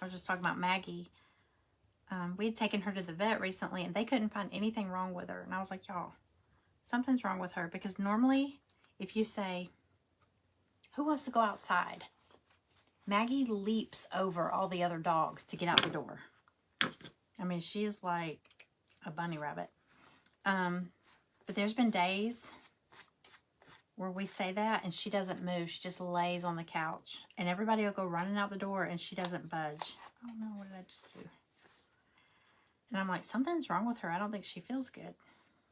was just talking about Maggie. We had taken her to the vet recently and they couldn't find anything wrong with her. And I was like, y'all, something's wrong with her. Because normally if you say, who wants to go outside? Maggie leaps over all the other dogs to get out the door. I mean, she is like a bunny rabbit. But there's been days where we say that and she doesn't move. She just lays on the couch. And everybody will go running out the door and she doesn't budge. Oh no, what did I just do? And I'm like, something's wrong with her. I don't think she feels good.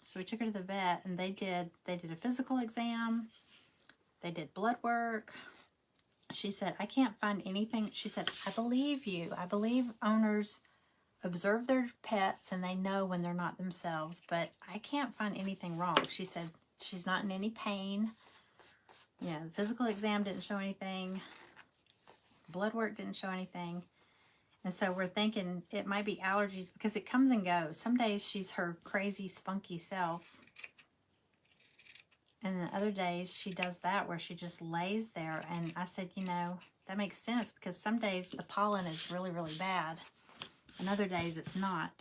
So we took her to the vet and they did a physical exam. They did blood work. She said, I can't find anything. She said, I believe you. I believe owners observe their pets and they know when they're not themselves, but I can't find anything wrong. She said she's not in any pain. You know, the physical exam didn't show anything. Blood work didn't show anything. And so we're thinking it might be allergies because it comes and goes. Some days she's her crazy, spunky self. And then other days she does that where she just lays there. And I said, you know, that makes sense because some days the pollen is really, really bad. And other days it's not.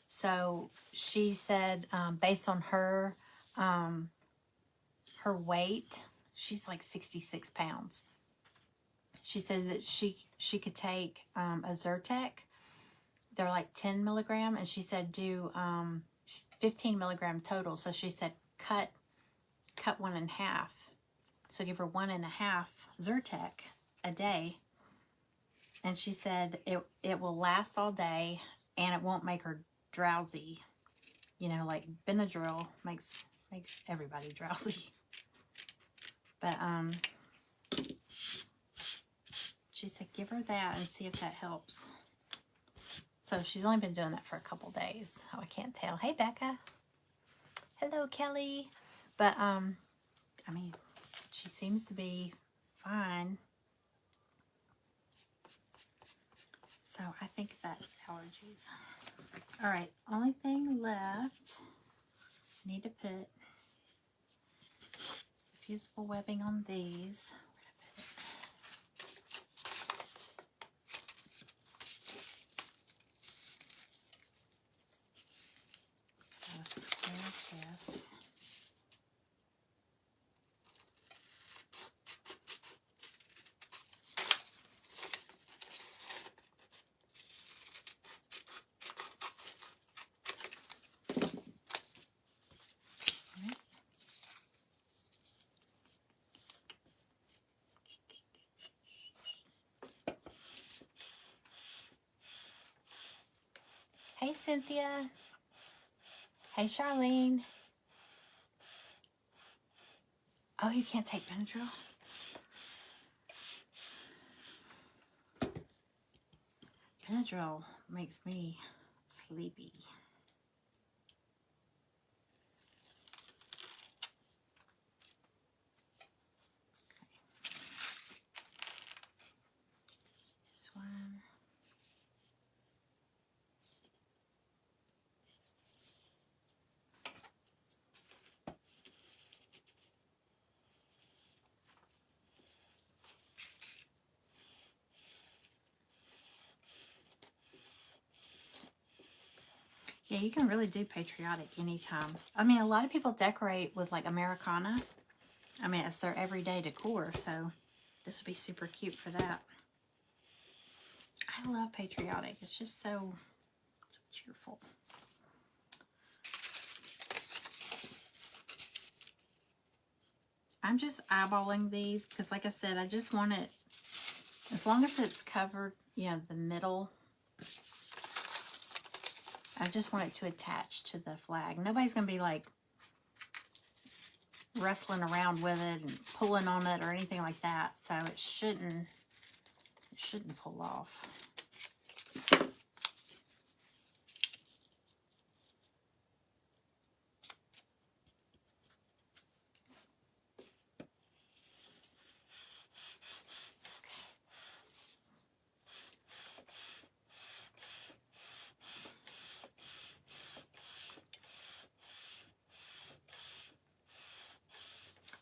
So she said, based on her weight, she's like 66 pounds. She said that she could take a Zyrtec. They're like 10 milligram. And she said do 15 milligram total. So she said cut 1.5. So give her 1.5 Zyrtec a day. And she said it will last all day and it won't make her drowsy. You know, like Benadryl makes everybody drowsy. But she said give her that and see if that helps. So she's only been doing that for a couple days. Oh, I can't tell. Hey, Becca. Hello, Kelly. But I mean, she seems to be fine. So I think that's allergies. All right, only thing left, I need to put fusible webbing on these. I'll square this. Hey, Cynthia. Hey, Charlene. Oh, you can't take Benadryl? Benadryl makes me sleepy. This one. Yeah, you can really do patriotic anytime. I mean, a lot of people decorate with like Americana. I mean, it's their everyday decor, so this would be super cute for that. I love patriotic. It's just so cheerful. I'm just eyeballing these because, like I said, I just want it, as long as it's covered, you know, the middle. I just want it to attach to the flag. Nobody's going to be like wrestling around with it and pulling on it or anything like that. So it shouldn't pull off.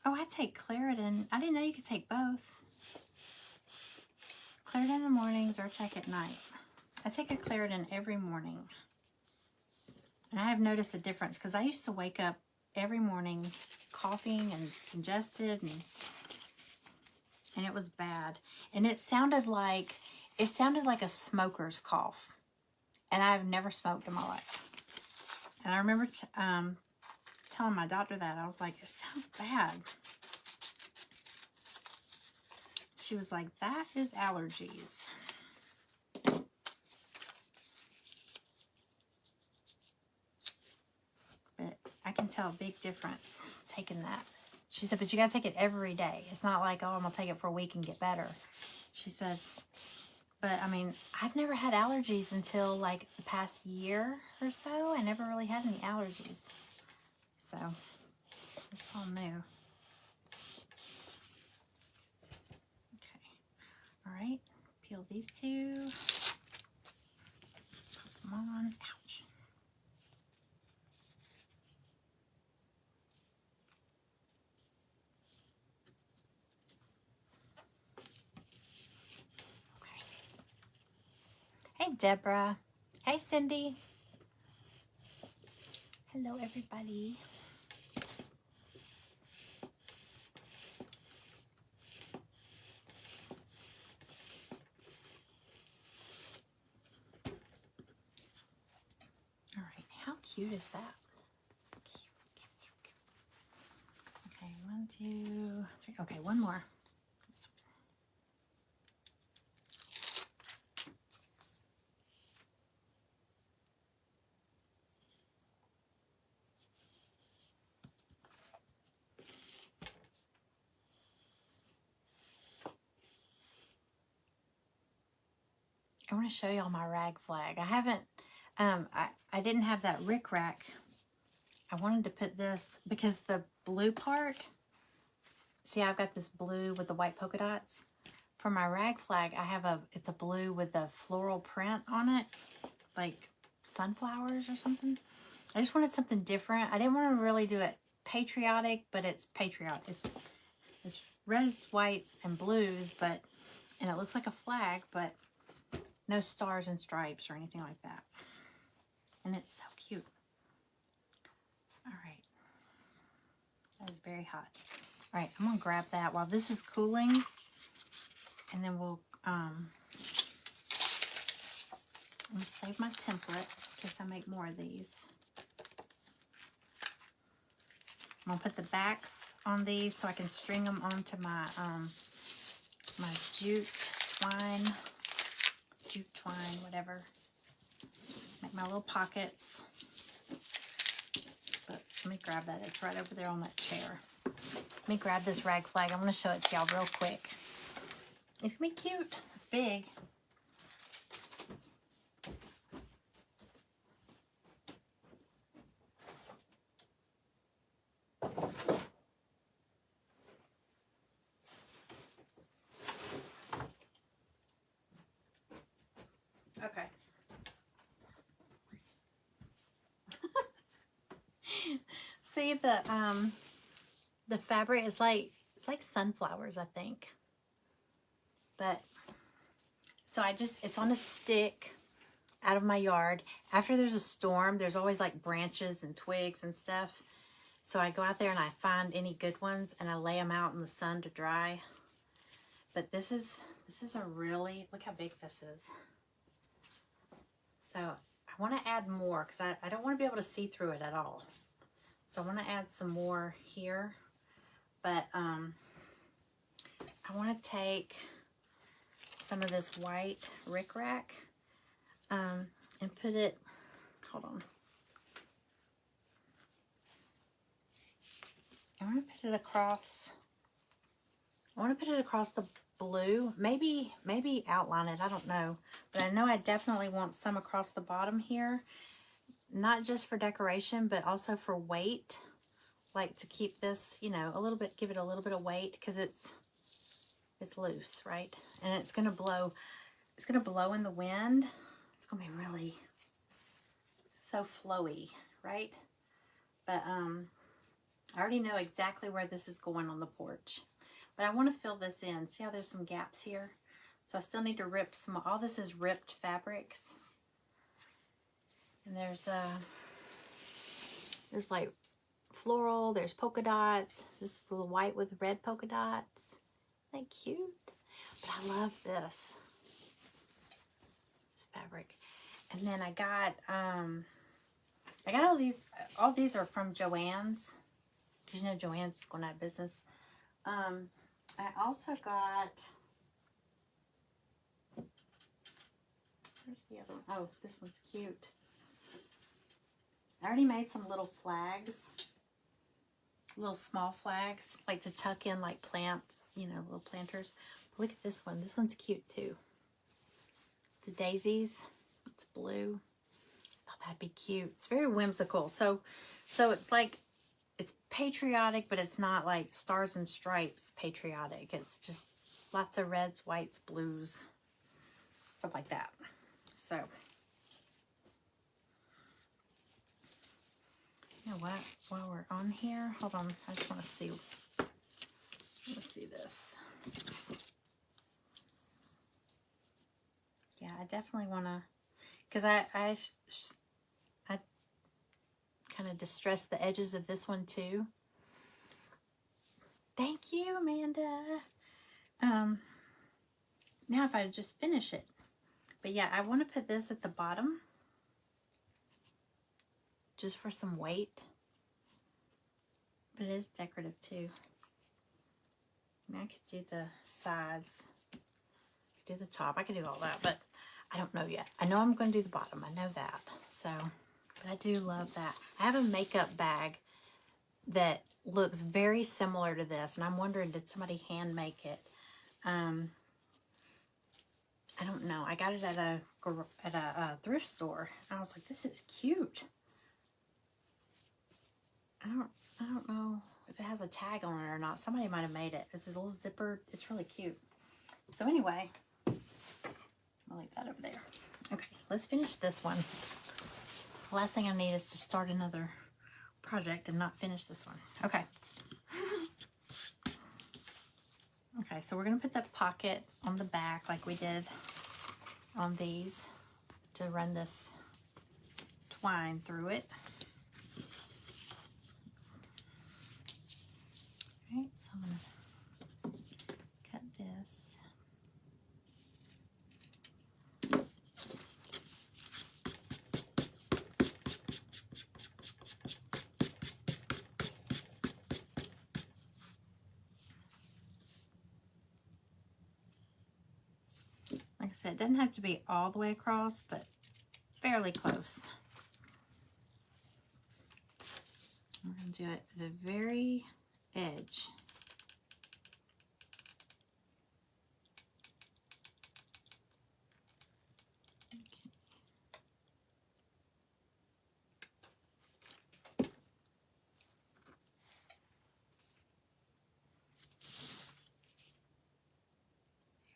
Oh, I take Claritin. I didn't know you could take both. Claritin in the mornings or take at night. I take a Claritin every morning. And I have noticed a difference because I used to wake up every morning coughing and congested and it was bad. And it sounded like a smoker's cough. And I've never smoked in my life. And I remember telling my doctor that. I was like, it sounds bad. She was like, that is allergies. But I can tell a big difference taking that. She said, but you got to take it every day. It's not like, oh, I'm going to take it for a week and get better. She said, but I mean, I've never had allergies until like the past year or so. I never really had any allergies. So it's all new. Okay. All right. Peel these two. Pop them on. Ouch. Deborah. Hey, Cindy. Hello, everybody. All right, how cute is that? Cute, cute, cute, cute. Okay, 1, 2, 3. Okay, one more. I want to show y'all my rag flag. I haven't, I didn't have that rickrack. I wanted to put this because the blue part, see, I've got this blue with the white polka dots. For my rag flag, I have it's a blue with the floral print on it, like sunflowers or something. I just wanted something different. I didn't want to really do it patriotic, but it's patriotic. It's reds, whites, and blues, and it looks like a flag, but no stars and stripes or anything like that. And it's so cute. All right. That is very hot. All right, I'm going to grab that while this is cooling. And then we'll, I'm going to save my template in case I make more of these. I'm going to put the backs on these so I can string them onto my, my jute twine, whatever. Make my little pockets. But let me grab that. It's right over there on that chair. Let me grab this rag flag. I'm going to show it to y'all real quick. It's going to be cute. It's big. Okay. See, the fabric is like, it's like sunflowers, I think. But, so it's on a stick out of my yard. After there's a storm, there's always like branches and twigs and stuff. So I go out there and I find any good ones and I lay them out in the sun to dry. But this is a really, look how big this is. So I want to add more because I don't want to be able to see through it at all. So I want to add some more here. But I want to take some of this white rickrack and put it, hold on. I want to put it across, the blue, maybe outline it, I don't know. But I know I definitely want some across the bottom here, not just for decoration, but also for weight, like to keep this, you know, a little bit, give it a little bit of weight because it's loose, right? And it's going to blow in the wind. It's going to be really so flowy, right? But I already know exactly where this is going on the porch. But I want to fill this in. See how there's some gaps here? So I still need to rip some, all this is ripped fabrics. And there's like floral, there's polka dots. This is a little white with red polka dots. Isn't that cute? But I love this fabric. And then I got all these are from Joann's. Because you know Joann's going out of business. I also got, where's the other one? Oh, this one's cute. I already made some little flags, little small flags, like to tuck in like plants, you know, little planters. But look at this one. This one's cute too. The daisies, it's blue. I thought that'd be cute. It's very whimsical. So it's like, it's patriotic, but it's not like stars and stripes patriotic. It's just lots of reds, whites, blues, stuff like that. So, you know what? While we're on here, hold on. I just want to see. Let's see this. Yeah, I definitely want to because I kind of distressed the edges of this one too. Thank you, Amanda. Now if I just finish it. But yeah, I want to put this at the bottom just for some weight. But it is decorative too. I mean, I could do the sides, do the top. I could do all that, but I don't know yet. I know I'm going to do the bottom. I know that. So, but I do love that. I have a makeup bag that looks very similar to this, and I'm wondering, did somebody hand make it? I don't know. I got it at a thrift store. I was like, this is cute. I don't know if it has a tag on it or not. Somebody might have made it. It's a little zipper. It's really cute. So anyway, I'll leave that over there. Okay, let's finish this one. Last thing I need is to start another project and not finish this one. Okay. Okay, so we're going to put the pocket on the back like we did on these to run this twine through it. Alright, so I'm going to cut this. Like I said, it doesn't have to be all the way across, but fairly close. I'm going to do it at the very edge.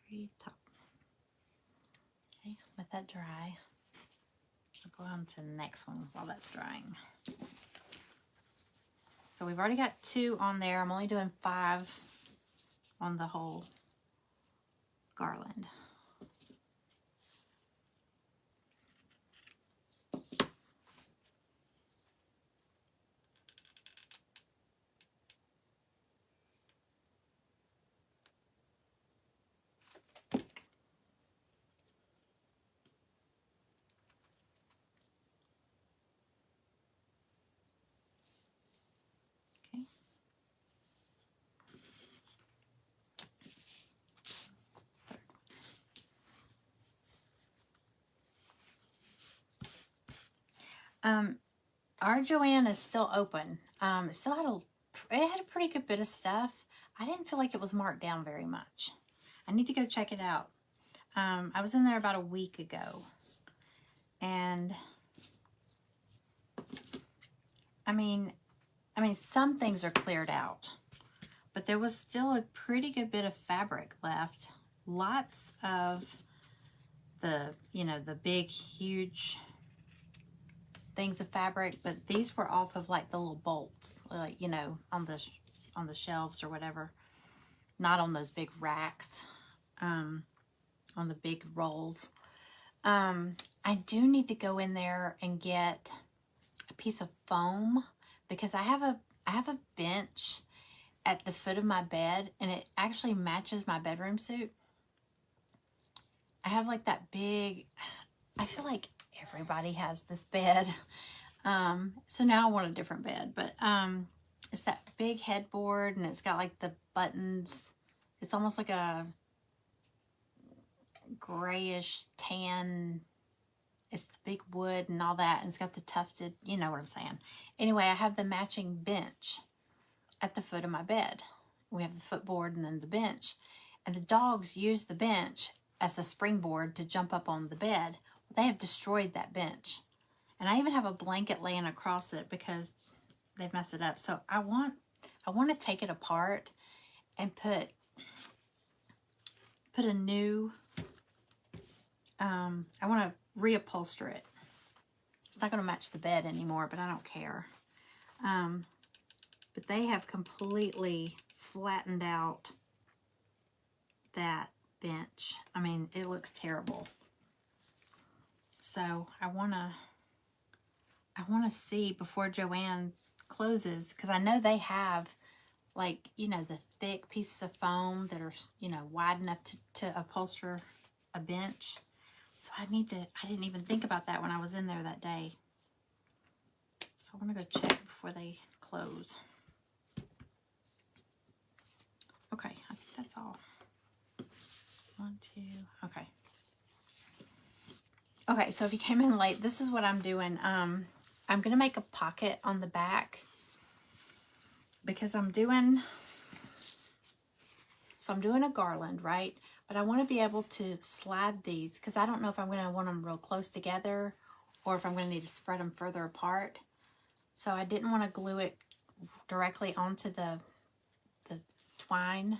Very top. Okay, let that dry. I'll go on to the next one while that's drying. So we've already got 2 on there. I'm only doing 5 on the whole garland. Our Joann is still open. It still had a pretty good bit of stuff. I didn't feel like it was marked down very much. I need to go check it out. I was in there about a week ago, and I mean, some things are cleared out, but there was still a pretty good bit of fabric left. Lots of the, the big, huge things of fabric, but these were off of like the little bolts, like, on the shelves or whatever, not on those big racks, on the big rolls. I do need to go in there and get a piece of foam, because I have a bench at the foot of my bed, and it actually matches my bedroom suit. I have like that big, I feel like everybody has this bed. So now I want a different bed, but it's that big headboard, and it's got like the buttons. It's almost like a grayish tan. It's the big wood and all that, and it's got the tufted, you know what I'm saying. Anyway, I have the matching bench at the foot of my bed. We have the footboard and then the bench, and the dogs use the bench as a springboard to jump up on the bed. They have destroyed that bench, and I even have a blanket laying across it because they've messed it up. So I want to take it apart and put a new, I want to reupholster it. It's not going to match the bed anymore, but I don't care. But they have completely flattened out that bench. I mean, it looks terrible. So I wanna see before Joanne closes, because I know they have, like, you know, the thick pieces of foam that are, you know, wide enough to upholster a bench. So I didn't even think about that when I was in there that day. So I want to go check before they close. Okay, I think that's all. 1, 2, okay. Okay, so if you came in late, this is what I'm doing. I'm going to make a pocket on the back because I'm doing a garland, right? But I want to be able to slide these because I don't know if I'm going to want them real close together or if I'm going to need to spread them further apart. So I didn't want to glue it directly onto the twine,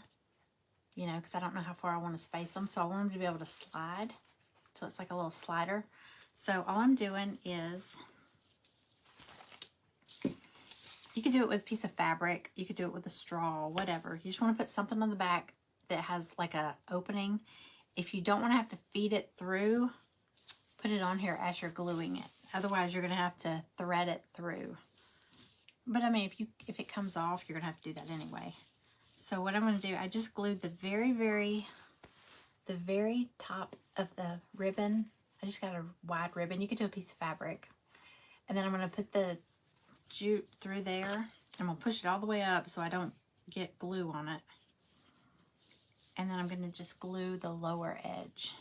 you know, because I don't know how far I want to space them. So I want them to be able to slide. So it's like a little slider. So all I'm doing is, you could do it with a piece of fabric. You could do it with a straw, whatever. You just want to put something on the back that has like a opening. If you don't want to have to feed it through, put it on here as you're gluing it. Otherwise, you're going to have to thread it through. But I mean, if it comes off, you're going to have to do that anyway. So what I'm going to do, I just glued the very top of the ribbon. I just got a wide ribbon. You could do a piece of fabric. And then I'm going to put the jute through there. I'm going to push it all the way up so I don't get glue on it. And then I'm going to just glue the lower edge,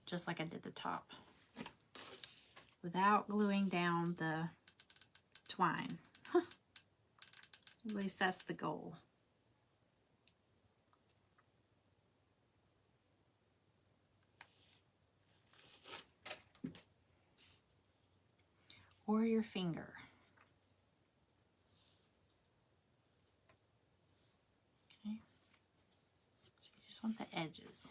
just like I did the top, without gluing down the twine. At least that's the goal. Or your finger. Okay. So you just want the edges.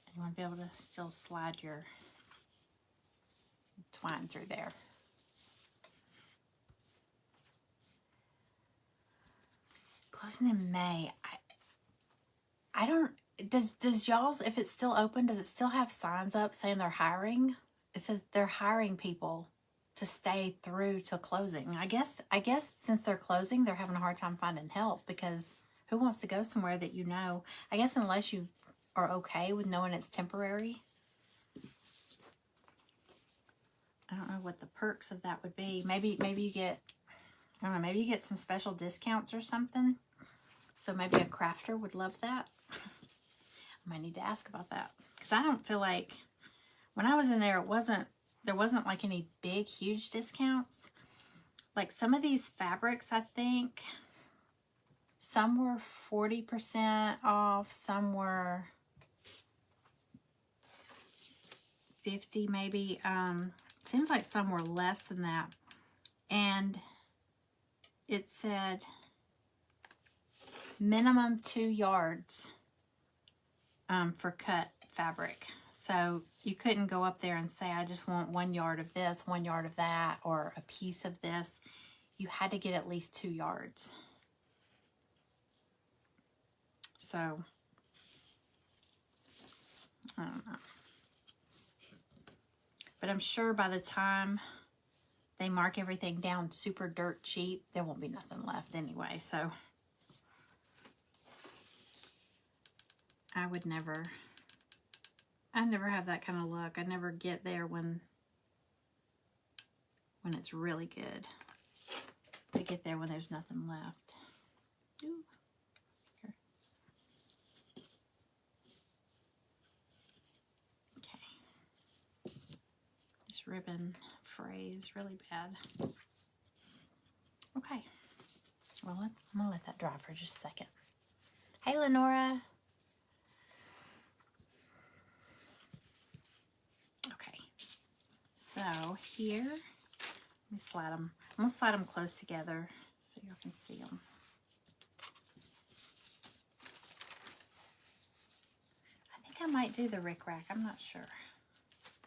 And you want to be able to still slide your twine through there. Closing in May. I don't, does y'all's, if it's still open, does it still have signs up saying they're hiring? It says they're hiring people to stay through till closing. I guess since they're closing, they're having a hard time finding help, because who wants to go somewhere that, you know, I guess unless you are okay with knowing it's temporary. I don't know what the perks of that would be. Maybe you get, I don't know, maybe you get some special discounts or something. So maybe a crafter would love that. I might need to ask about that, because I don't feel like, when I was in there, there wasn't like any big, huge discounts. Like some of these fabrics, I think, some were 40% off, some were 50 maybe. Seems like some were less than that. And it said minimum 2 yards for cut fabric. So you couldn't go up there and say, I just want 1 yard of this, 1 yard of that, or a piece of this. You had to get at least 2 yards. So, I don't know. But I'm sure by the time they mark everything down super dirt cheap, there won't be nothing left anyway. So, I never have that kind of luck. I never get there when it's really good. I get there when there's nothing left. Ooh. Here. Okay. This ribbon fray is really bad. Okay. Well, I'm going to let that dry for just a second. Hey, Lenora. Okay. So here, let me slide them. I'm going to slide them close together so y'all can see them. I think I might do the rickrack. I'm not sure.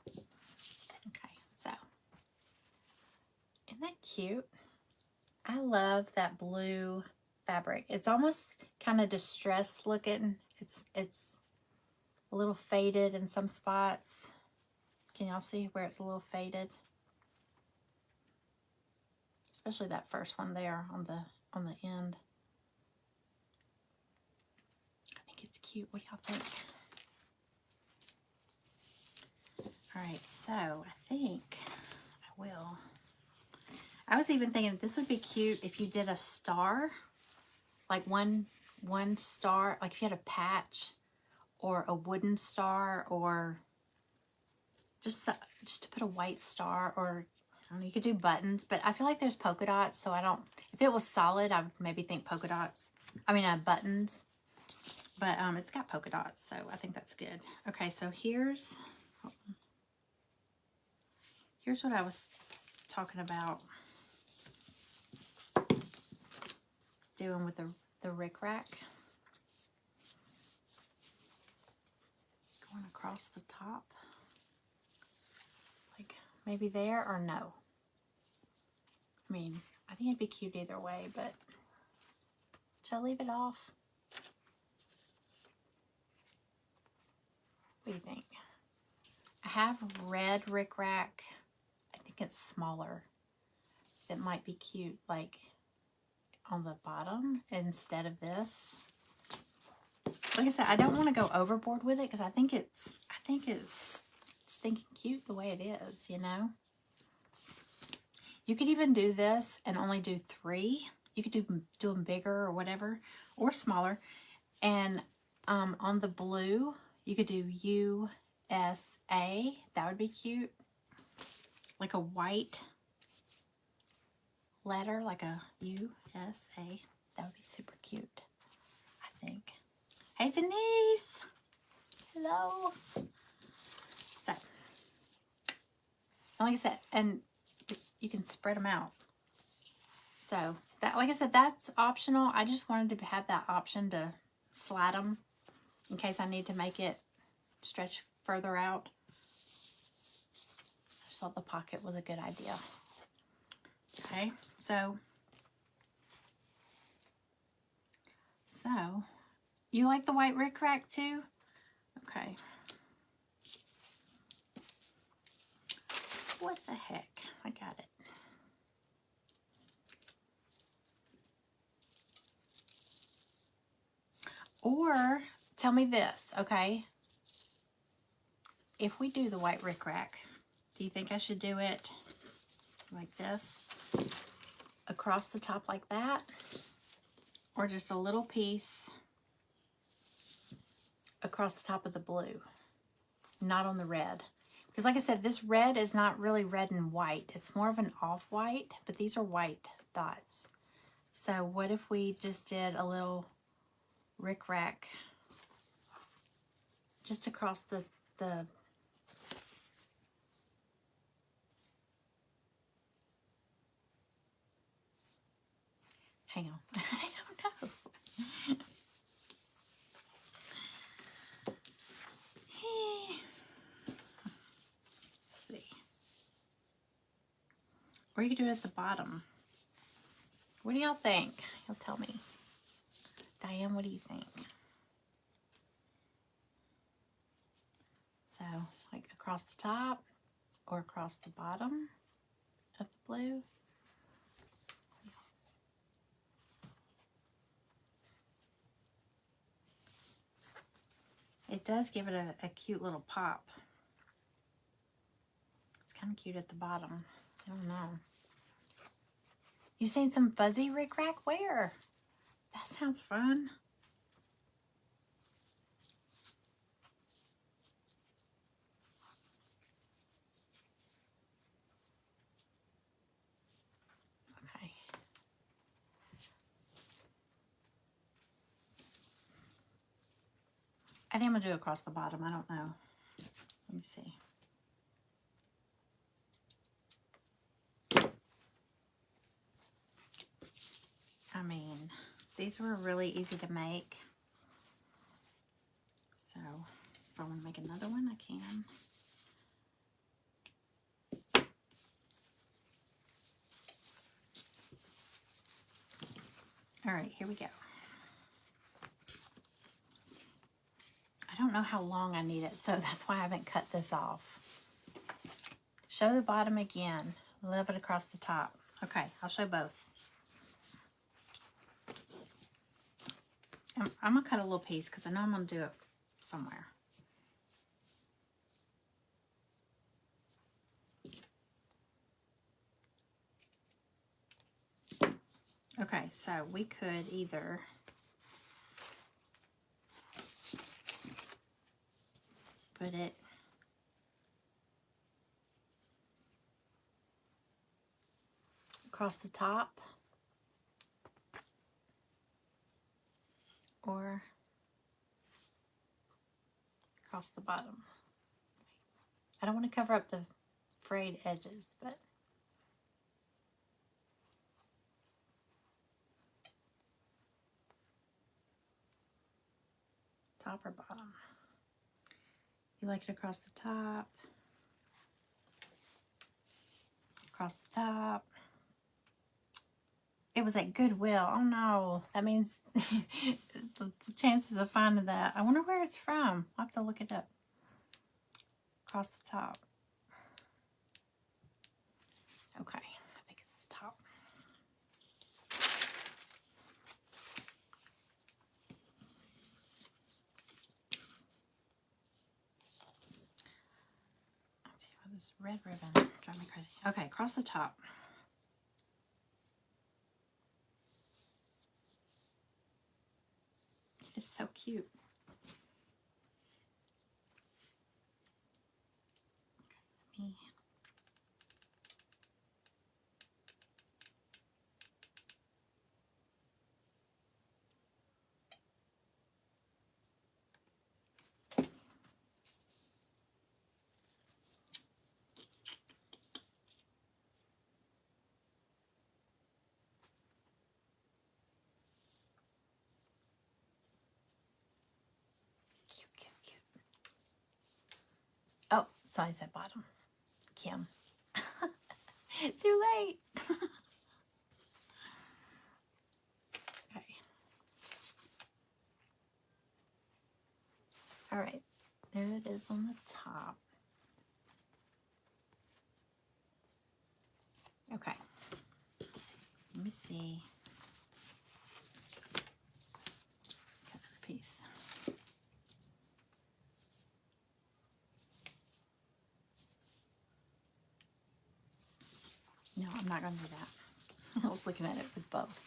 Okay, so isn't that cute? I love that blue fabric. It's almost kind of distressed looking. It's a little faded in some spots. Can y'all see where it's a little faded? Especially that first one there on the end. I think it's cute. What do y'all think? All right, so I think I will. I was even thinking this would be cute if you did a star, like one star, like if you had a patch or a wooden star, or just to put a white star, or I don't know, you could do buttons, but I feel like there's polka dots, so I don't, if it was solid, I would maybe think polka dots. I mean, buttons, but it's got polka dots, so I think that's good. Okay, so here's what I was talking about doing with the rickrack. Going across the top. Like maybe there or no. I mean, I think it'd be cute either way, but shall I leave it off? What do you think? I have red rickrack. I think it's smaller. That might be cute, like on the bottom instead of this. Like I said, I don't want to go overboard with it because I think it's stinking cute the way it is, you know. You could even do this and only do 3. You could do them bigger or whatever, or smaller. And on the blue, you could do USA. That would be cute. Like a white letter, like a USA. That would be super cute, I think. Hey, Denise. Hello. So, like I said, and you can spread them out. So, that, like I said, that's optional. I just wanted to have that option to slide them in case I need to make it stretch further out. I just thought the pocket was a good idea. Okay, so you like the white rickrack too? Okay. What the heck? I got it. Or tell me this, okay? If we do the white rickrack, do you think I should do it like this? Across the top like that? Or just a little piece across the top of the blue? Not on the red. Because like I said, this red is not really red and white. It's more of an off-white, but these are white dots. So what if we just did a little rickrack just across the hang on. I don't know. Let's see. Or you could do it at the bottom. What do y'all think? You'll tell me. Diane, what do you think? So, like across the top or across the bottom of the blue. It does give it a cute little pop. It's kind of cute at the bottom. I don't know. You seen some fuzzy rickrack? Where? That sounds fun. Okay. I think I'm going to do it across the bottom. I don't know. Let me see. I mean, these were really easy to make. So, if I want to make another one, I can. All right, here we go. I don't know how long I need it, so that's why I haven't cut this off. Show the bottom again. A little bit across the top. Okay, I'll show both. I'm going to cut a little piece because I know I'm going to do it somewhere. Okay, so we could either put it across the top or across the bottom. I don't want to cover up the frayed edges, but top or bottom. You like it across the top, across the top. It was at Goodwill. Oh no, that means the chances of finding that. I wonder where it's from. I'll have to look it up. Across the top. Okay, I think it's the top. Let's see what this red ribbon drives me crazy. Okay, across the top. It is so cute. Okay, let me. Cute, cute, cute. Oh, size at bottom. Kim. Too late. Okay. All right. There it is on the top. Okay. Let me see. Cut another piece. No, I'm not going to do that. I was looking at it with both.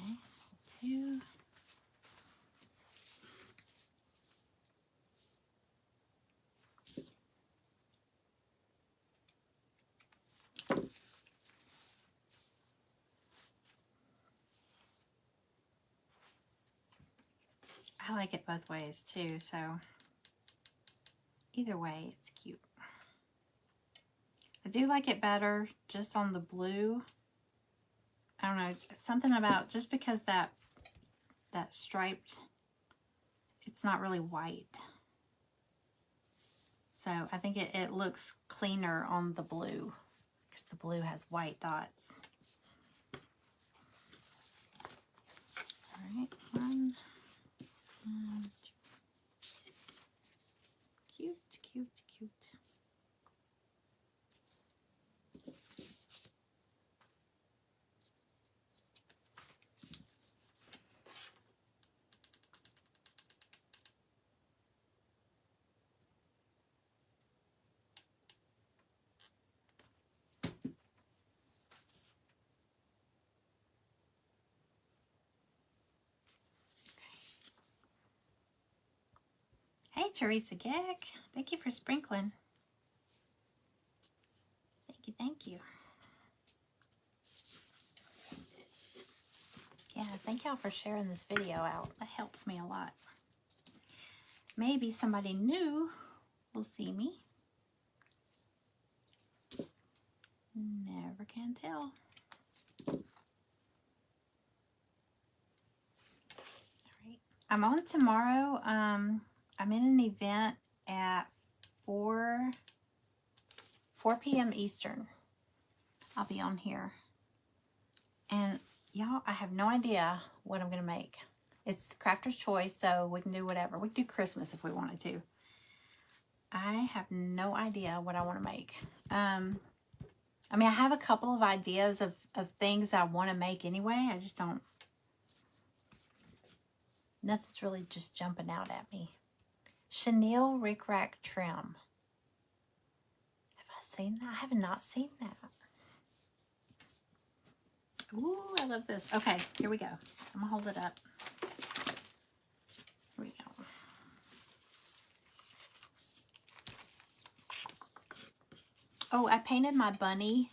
Okay, two. I like it both ways too, so either way, it's cute. I do like it better just on the blue. I don't know, something about, just because that striped, it's not really white. So I think it looks cleaner on the blue because the blue has white dots. All right, one, two. Cute, cute, cute. Hey, Teresa Geck. Thank you for sprinkling. Thank you, thank you. Yes. Thank y'all for sharing this video out. That helps me a lot. Maybe somebody new will see me. Never can tell. All right. I'm on tomorrow. I'm in an event at 4 p.m. Eastern. I'll be on here. And y'all, I have no idea what I'm going to make. It's crafter's choice, so we can do whatever. We can do Christmas if we wanted to. I have no idea what I want to make. I mean, I have a couple of ideas of things I want to make anyway. I just don't, nothing's really just jumping out at me. Chenille Rick Rack Trim. Have I seen that? I have not seen that. Ooh, I love this. Okay, here we go. I'm gonna hold it up. Here we go. Oh, I painted my bunny,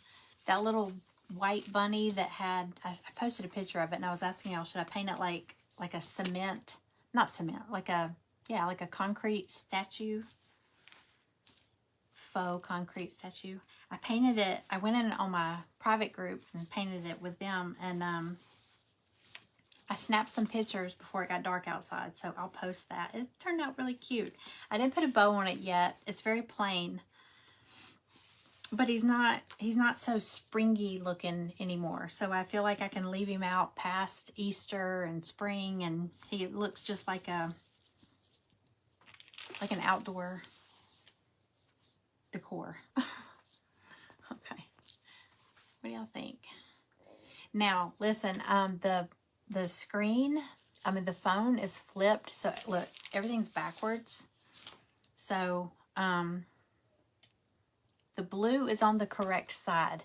that little white bunny that had, I posted a picture of it and I was asking y'all, should I paint it like a cement, not cement, like a, yeah, like a concrete statue, faux concrete statue. I painted it, I went in on my private group and painted it with them, and I snapped some pictures before it got dark outside, so I'll post that. It turned out really cute. I didn't put a bow on it yet. It's very plain, but he's not so springy looking anymore, so I feel like I can leave him out past Easter and spring, and he looks just like an outdoor decor. Okay, what do y'all think? Now listen, the screen, I mean the phone is flipped, so look, everything's backwards. So the blue is on the correct side.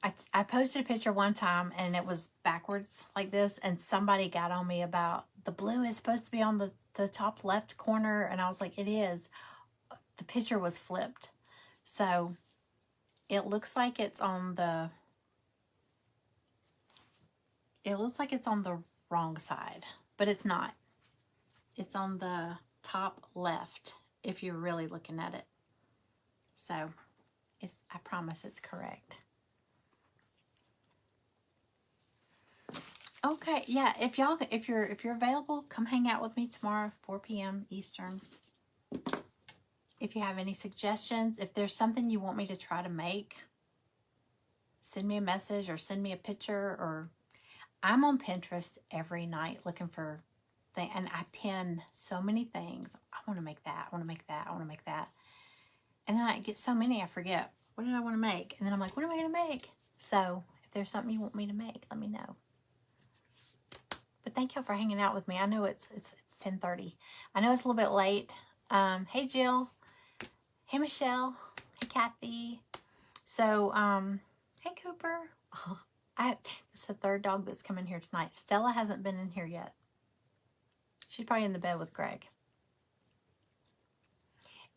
I posted a picture one time and it was backwards like this, and somebody got on me about the blue is supposed to be on the top left corner, and I was like, it is. The picture was flipped. So it looks like it's on the wrong side, but it's not. It's on the top left if you're really looking at it. So I promise it's correct. Okay, yeah, if you're available, come hang out with me tomorrow, 4 p.m. Eastern. If you have any suggestions, if there's something you want me to try to make, send me a message or send me a picture. Or I'm on Pinterest every night looking for things, and I pin so many things. I want to make that. I want to make that. I want to make that. And then I get so many, I forget. What did I want to make? And then I'm like, what am I going to make? So if there's something you want me to make, let me know. But thank y'all for hanging out with me. I know it's 10:30. I know it's a little bit late. Hey, Jill. Hey, Michelle. Hey, Kathy. So, hey, Cooper. It's the third dog that's come in here tonight. Stella hasn't been in here yet. She's probably in the bed with Greg.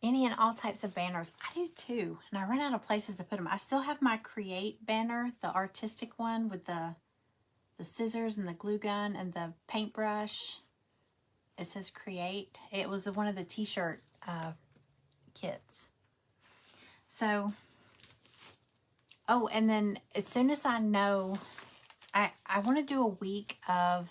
Any and all types of banners. I do too. And I ran out of places to put them. I still have my Create banner, the artistic one with the scissors and the glue gun and the paintbrush. It says Create. It was one of the t-shirt kits. So, oh, and then as soon as I know, I want to do a week of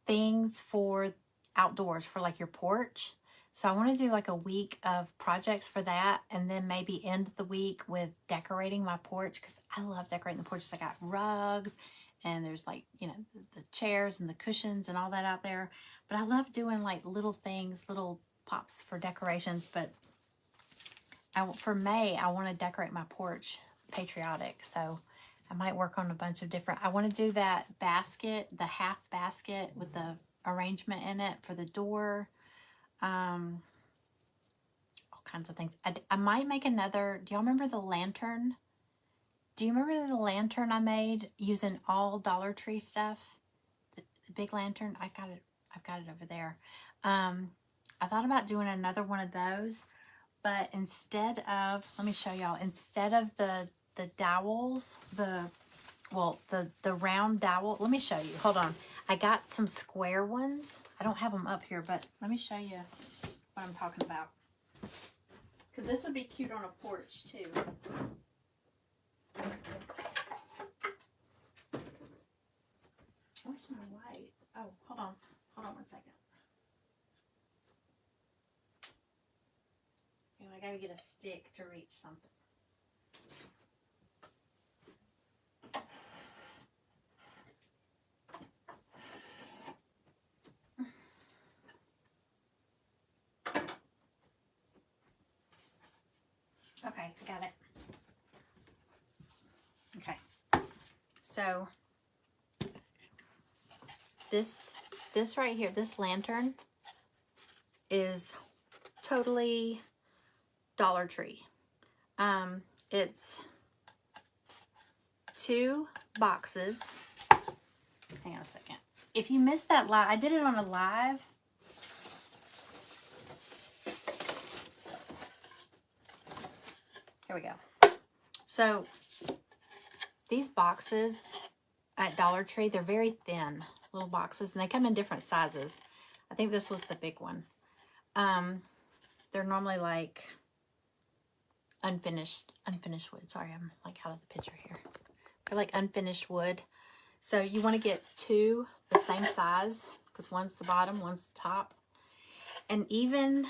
things for outdoors, for like your porch. So I want to do like a week of projects for that, and then maybe end the week with decorating my porch, because I love decorating the porch. So I got rugs, and there's like, you know, the chairs and the cushions and all that out there. But I love doing like little things, little pops for decorations. But for May, I want to decorate my porch patriotic. So I might work on a bunch of different, I want to do that basket, the half basket with the arrangement in it for the door. All kinds of things. I might make another, do y'all remember the lantern? Do you remember the lantern I made using all Dollar Tree stuff? The big lantern? I've got it over there. I thought about doing another one of those, but instead of, let me show y'all, instead of the dowels, well, the round dowel. Let me show you. Hold on. I got some square ones. I don't have them up here, but let me show you what I'm talking about. Because this would be cute on a porch, too. Where's my light? Oh, hold on. Hold on one second. I gotta get a stick to reach something. Okay, got it. Okay. So this right here, this lantern is totally Dollar Tree. It's 2 boxes. Hang on a second. If you missed that live, I did it on a live. Here we go. So these boxes at Dollar Tree, they're very thin little boxes, and they come in different sizes. I think this was the big one. They're normally like unfinished wood. Sorry, I'm like out of the picture here. They're like unfinished wood. So you want to get 2 the same size, because one's the bottom, one's the top. And even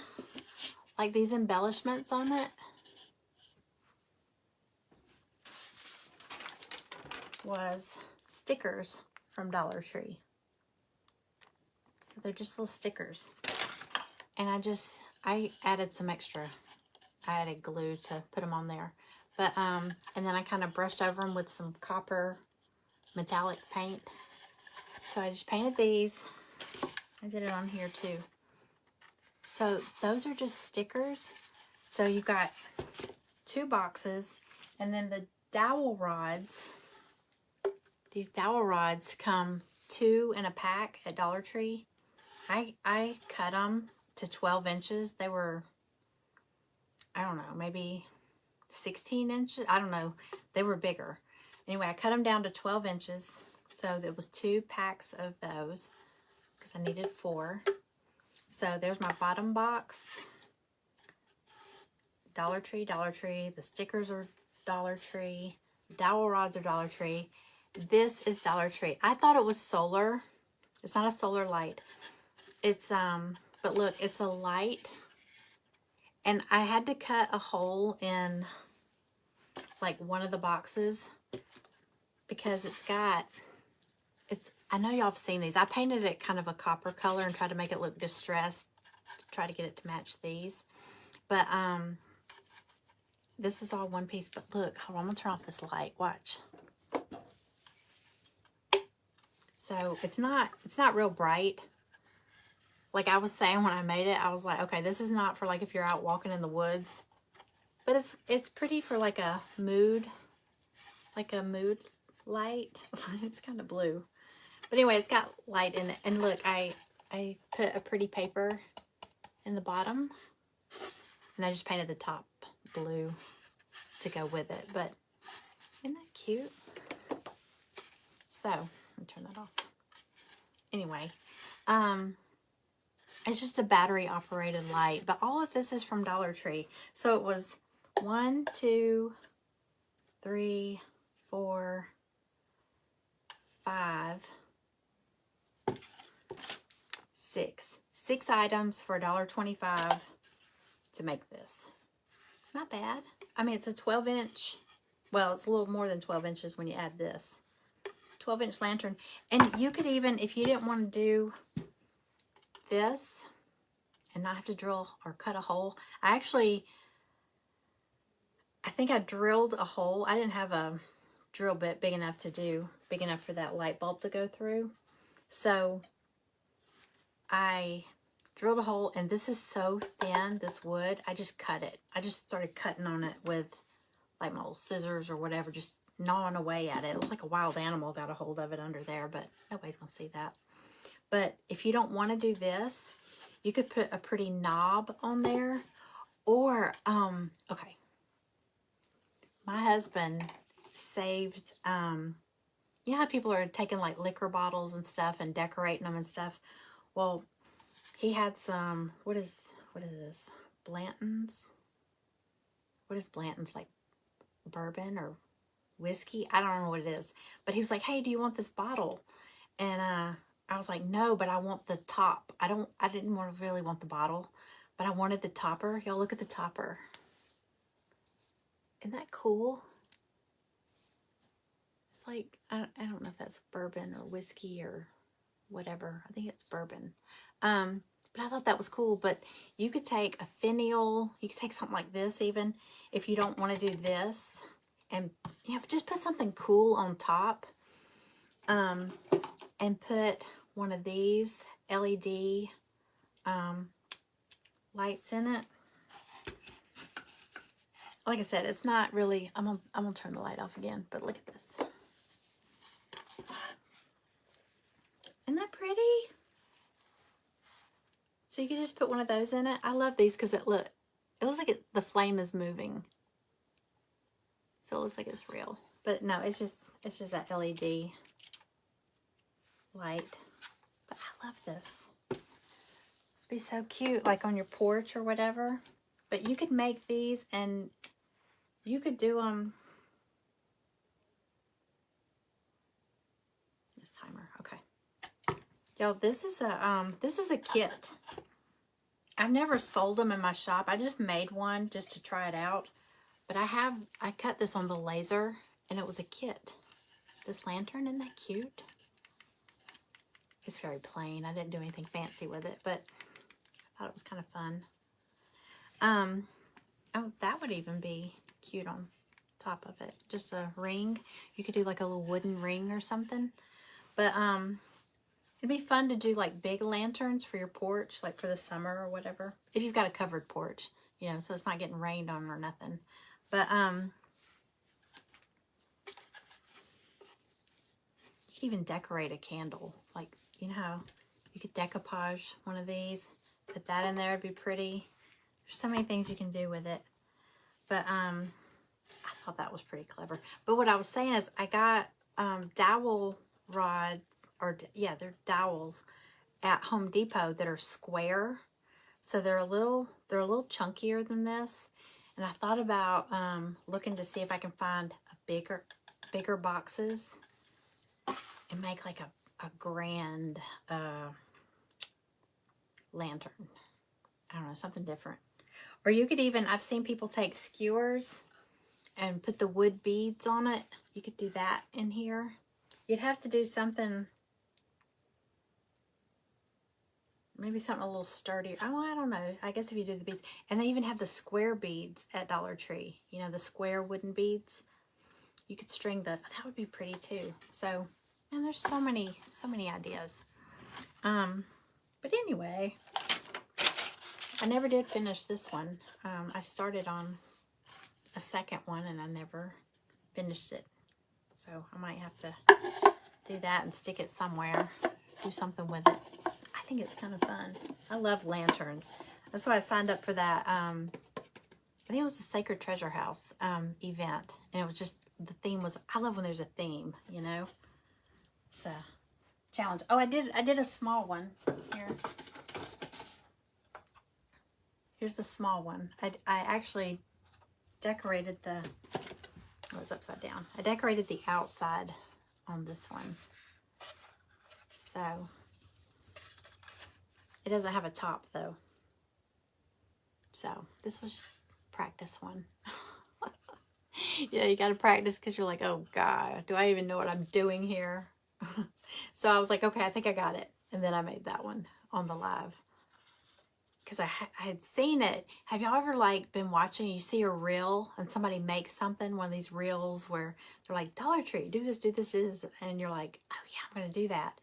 like these embellishments on it was stickers from Dollar Tree. So they're just little stickers. And I added some extra. I added glue to put them on there. But, and then I kind of brushed over them with some copper metallic paint. So I just painted these. I did it on here too. So those are just stickers. So you got 2 boxes, and then the dowel rods. These dowel rods come 2 in a pack at Dollar Tree. I cut them to 12 inches. They were, I don't know, maybe 16 inches. I don't know. They were bigger. Anyway, I cut them down to 12 inches. So there was 2 packs of those because I needed 4. So there's my bottom box. Dollar Tree, Dollar Tree. The stickers are Dollar Tree. The dowel rods are Dollar Tree. This is Dollar Tree. I thought it was solar. It's not a solar light. It's, but look, it's a light. And I had to cut a hole in like one of the boxes because I know y'all have seen these. I painted it kind of a copper color and tried to make it look distressed, try to get it to match these. But this is all one piece. But look, hold on, I'm gonna turn off this light. Watch. So it's not real bright. Like I was saying when I made it, I was like, okay, this is not for like if you're out walking in the woods. But it's pretty for like a mood light. It's kind of blue. But anyway, it's got light in it. And look, I put a pretty paper in the bottom. And I just painted the top blue to go with it. But isn't that cute? So, let me turn that off. Anyway, it's just a battery operated light. But all of this is from Dollar Tree. So it was 1, 2, 3, 4, 5, 6. 6 items for $1.25 to make this. Not bad. I mean, it's a 12-inch. Well, it's a little more than 12 inches when you add this. 12-inch lantern. And you could even, if you didn't want to do this and not have to drill or cut a hole. I think I drilled a hole. I didn't have a drill bit big enough for that light bulb to go through. So I drilled a hole, and this is so thin, this wood. I just cut it. I just started cutting on it with like my little scissors or whatever, just gnawing away at it. It looks like a wild animal got a hold of it under there, but nobody's gonna see that. But if you don't want to do this, you could put a pretty knob on there. Or, okay. My husband saved you know how people are taking like liquor bottles and stuff and decorating them and stuff? Well, he had some, what is this? Blanton's? What is Blanton's, like bourbon or whiskey? I don't know what it is. But he was like, hey, do you want this bottle? And I was like, no, but I want the top. I didn't really want the bottle, but I wanted the topper. Y'all look at the topper. Isn't that cool? It's like, I don't know if that's bourbon or whiskey or whatever. I think it's bourbon. But I thought that was cool. But you could take a finial. You could take something like this even if you don't want to do this. And just put something cool on top. And put one of these LED lights in it. Like I said, it's not really, I'm gonna turn the light off again, but look at this. Isn't that pretty? So you can just put one of those in it. I love these because it looks like the flame is moving. So it looks like it's real. But no, it's just that LED light. But I love this. This would be so cute, like on your porch or whatever. But you could make these and you could do them. This timer, okay. Y'all, this is a kit. I've never sold them in my shop. I just made one just to try it out. But I cut this on the laser and it was a kit. This lantern, isn't that cute? It's very plain. I didn't do anything fancy with it, but I thought it was kind of fun. Oh, that would even be cute on top of it. Just a ring. You could do like a little wooden ring or something. But it'd be fun to do like big lanterns for your porch, like for the summer or whatever. If you've got a covered porch, so it's not getting rained on or nothing. But you could even decorate a candle. Like, you know how you could decoupage one of these, put that in there, it'd be pretty. There's so many things you can do with it. But I thought that was pretty clever. But what I was saying is I got dowel rods, they're dowels at Home Depot that are square. So they're a little chunkier than this. And I thought about looking to see if I can find a bigger boxes and make like a grand lantern. I don't know, something different. Or you could even, I've seen people take skewers and put the wood beads on it. You could do that in here. You'd have to do something, maybe something a little sturdier. Oh, I don't know. I guess if you do the beads. And they even have the square beads at Dollar Tree. You know, the square wooden beads. You could string that would be pretty too. So, and there's so many ideas. But anyway, I never did finish this one. I started on a second one and I never finished it. So I might have to do that and stick it somewhere. Do something with it. I think it's kind of fun. I love lanterns. That's why I signed up for that. I think it was the Sacred Treasure House event. And it was just, the theme was, I love when there's a theme, It's a challenge. Oh, I did a small one here. Here's the small one. I actually decorated it's upside down. I decorated the outside on this one. So, it doesn't have a top though. So, this was just practice one. Yeah, you got to practice because you're like, oh God, do I even know what I'm doing here? So I was like, okay, I think I got it. And then I made that one on the live. Because I had seen it. Have y'all ever like been watching, you see a reel and somebody makes something, one of these reels where they're like, Dollar Tree, do this, do this, do this. And you're like, oh yeah, I'm going to do that.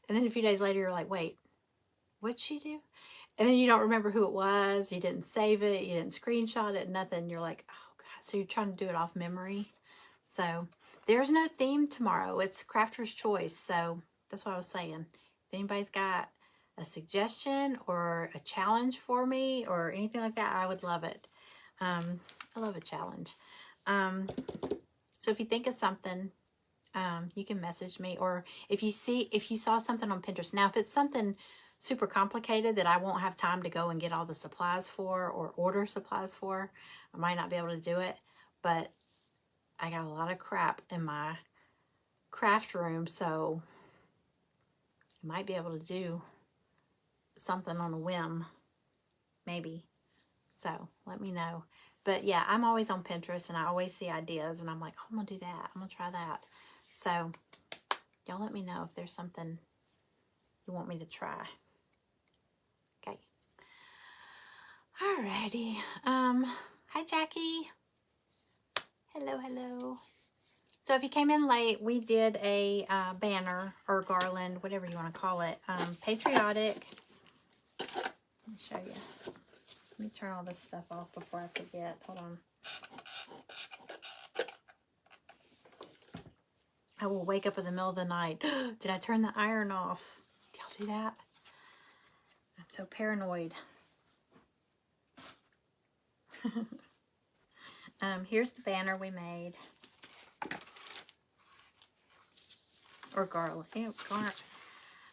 And then a few days later, you're like, wait, what'd she do? And then you don't remember who it was. You didn't save it. You didn't screenshot it, nothing. You're like, oh God. So you're trying to do it off memory. So there's no theme tomorrow. It's Crafter's Choice. So that's what I was saying. If anybody's got a suggestion or a challenge for me or anything like that, I would love it. I love a challenge. So if you think of something, you can message me, or if you saw something on Pinterest. Now, if it's something super complicated that I won't have time to go and get all the supplies for or order supplies for, I might not be able to do it. But I got a lot of crap in my craft room, so I might be able to do something on a whim, maybe. So let me know. But yeah, I'm always on Pinterest and I always see ideas and I'm like, oh, I'm gonna do that, I'm gonna try that. So y'all let me know if there's something you want me to try. Okay. Alrighty. Hi Jackie. Hello. So if you came in late, we did a banner or garland, whatever you want to call it. Patriotic. Let me show you. Let me turn all this stuff off before I forget. Hold on. I will wake up in the middle of the night. Did I turn the iron off? Did y'all do that? I'm so paranoid. Here's the banner we made. Or garland.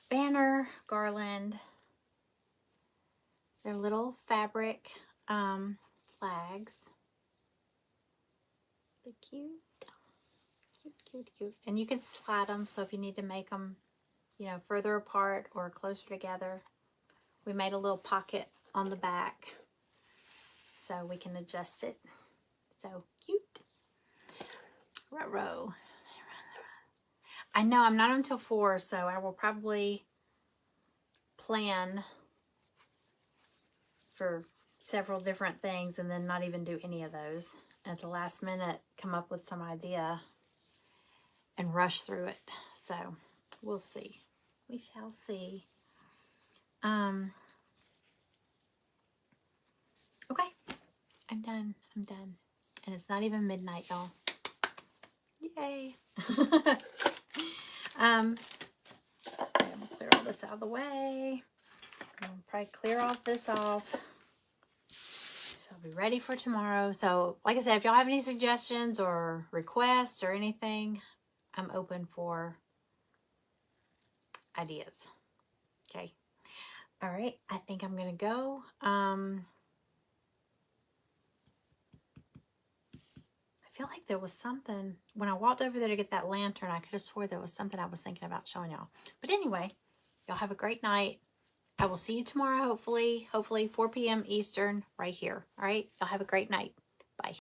Banner, garland. They're little fabric flags. They're cute. Cute. And you can slide them, so if you need to make them, further apart or closer together. We made a little pocket on the back so we can adjust it. So cute. Ruh-roh. I know I'm not until 4, so I will probably plan for several different things and then not even do any of those. At the last minute, come up with some idea and rush through it. So we'll see. We shall see. Okay. I'm done. And it's not even midnight, y'all. Yay. I'm gonna clear all this out of the way. I'll probably clear all this off. So I'll be ready for tomorrow. So like I said, if y'all have any suggestions or requests or anything, I'm open for ideas. Okay. All right. I think I'm going to go. I feel like there was something when I walked over there to get that lantern. I could have swore there was something I was thinking about showing y'all. But anyway, y'all have a great night. I will see you tomorrow, hopefully 4 p.m. Eastern right here. All right. Y'all have a great night. Bye.